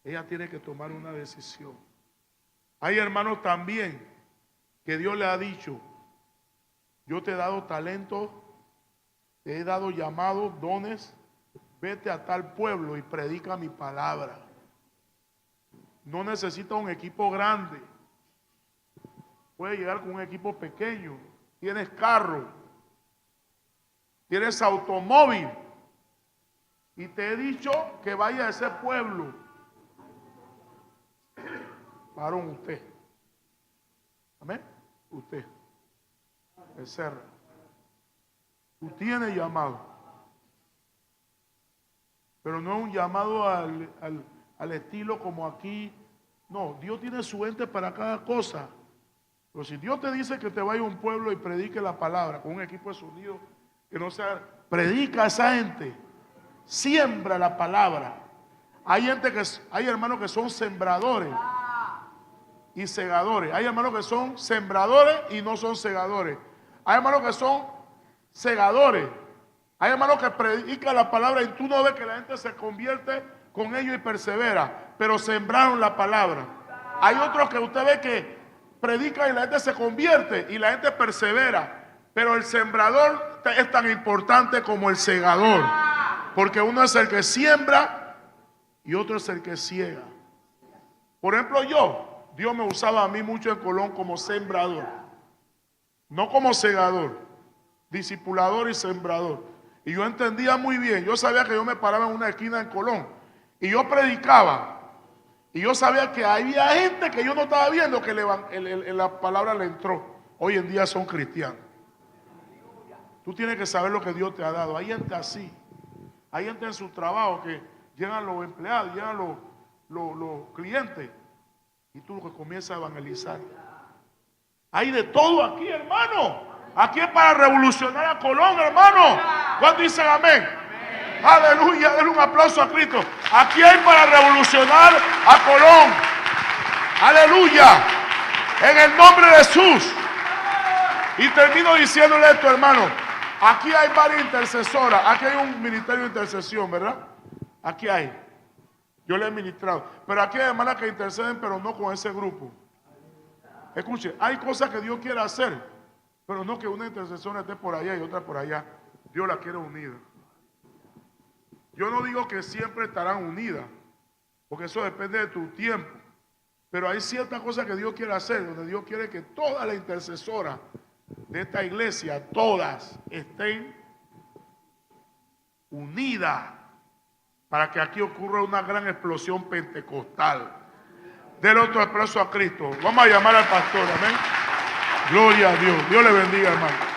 Ella tiene que tomar una decisión. Hay hermanos también que Dios le ha dicho: yo te he dado talento, te he dado llamados, dones, vete a tal pueblo y predica mi palabra. No necesita un equipo grande, puede llegar con un equipo pequeño. Tienes carro, tienes automóvil, y te he dicho que vaya a ese pueblo. Varón, usted, amén, usted, Becerra, tú tienes llamado, pero no es un llamado al estilo como aquí. No, Dios tiene su ente para cada cosa. Pero si Dios te dice que te vaya a un pueblo y predique la palabra con un equipo de sonido que no sea, predica a esa gente, siembra la palabra. Hay hermanos que son sembradores y segadores. Hay hermanos que son sembradores y no son segadores. Hay hermanos que son segadores. Hay hermanos que predican la palabra y tú no ves que la gente se convierte con ellos y persevera, pero sembraron la palabra. Hay otros que usted ve que predican y la gente se convierte y la gente persevera, pero el sembrador es tan importante como el segador, porque uno es el que siembra y otro es el que ciega. Por ejemplo, Dios me usaba a mí mucho en Colón como sembrador, no como segador, discipulador y sembrador. Y yo entendía muy bien, yo sabía que yo me paraba en una esquina en Colón y yo predicaba. Y yo sabía que había gente que yo no estaba viendo que la palabra le entró. Hoy en día son cristianos. Tú tienes que saber lo que Dios te ha dado. Hay gente así. Hay gente en su trabajo que llegan los empleados, llegan los clientes, y tú lo que comienzas a evangelizar. Hay de todo aquí, hermano. Aquí es para revolucionar a Colón, hermano. ¿Cuántos dicen amén? Aleluya, denle un aplauso a Cristo. Aquí hay para revolucionar a Colón. Aleluya, en el nombre de Jesús. Y termino diciéndole esto, hermano. Aquí hay varias intercesoras. Aquí hay un ministerio de intercesión, ¿verdad? Aquí hay. Yo le he ministrado. Pero aquí hay hermanas que interceden, pero no con ese grupo. Escuche, hay cosas que Dios quiere hacer, pero no que una intercesora esté por allá y otra por allá. Dios la quiere unida. Yo no digo que siempre estarán unidas, porque eso depende de tu tiempo. Pero hay ciertas cosas que Dios quiere hacer, donde Dios quiere que todas las intercesoras de esta iglesia, todas estén unidas, para que aquí ocurra una gran explosión pentecostal. Denle otro aplauso a Cristo. Vamos a llamar al pastor, amén. Gloria a Dios. Dios le bendiga, hermano.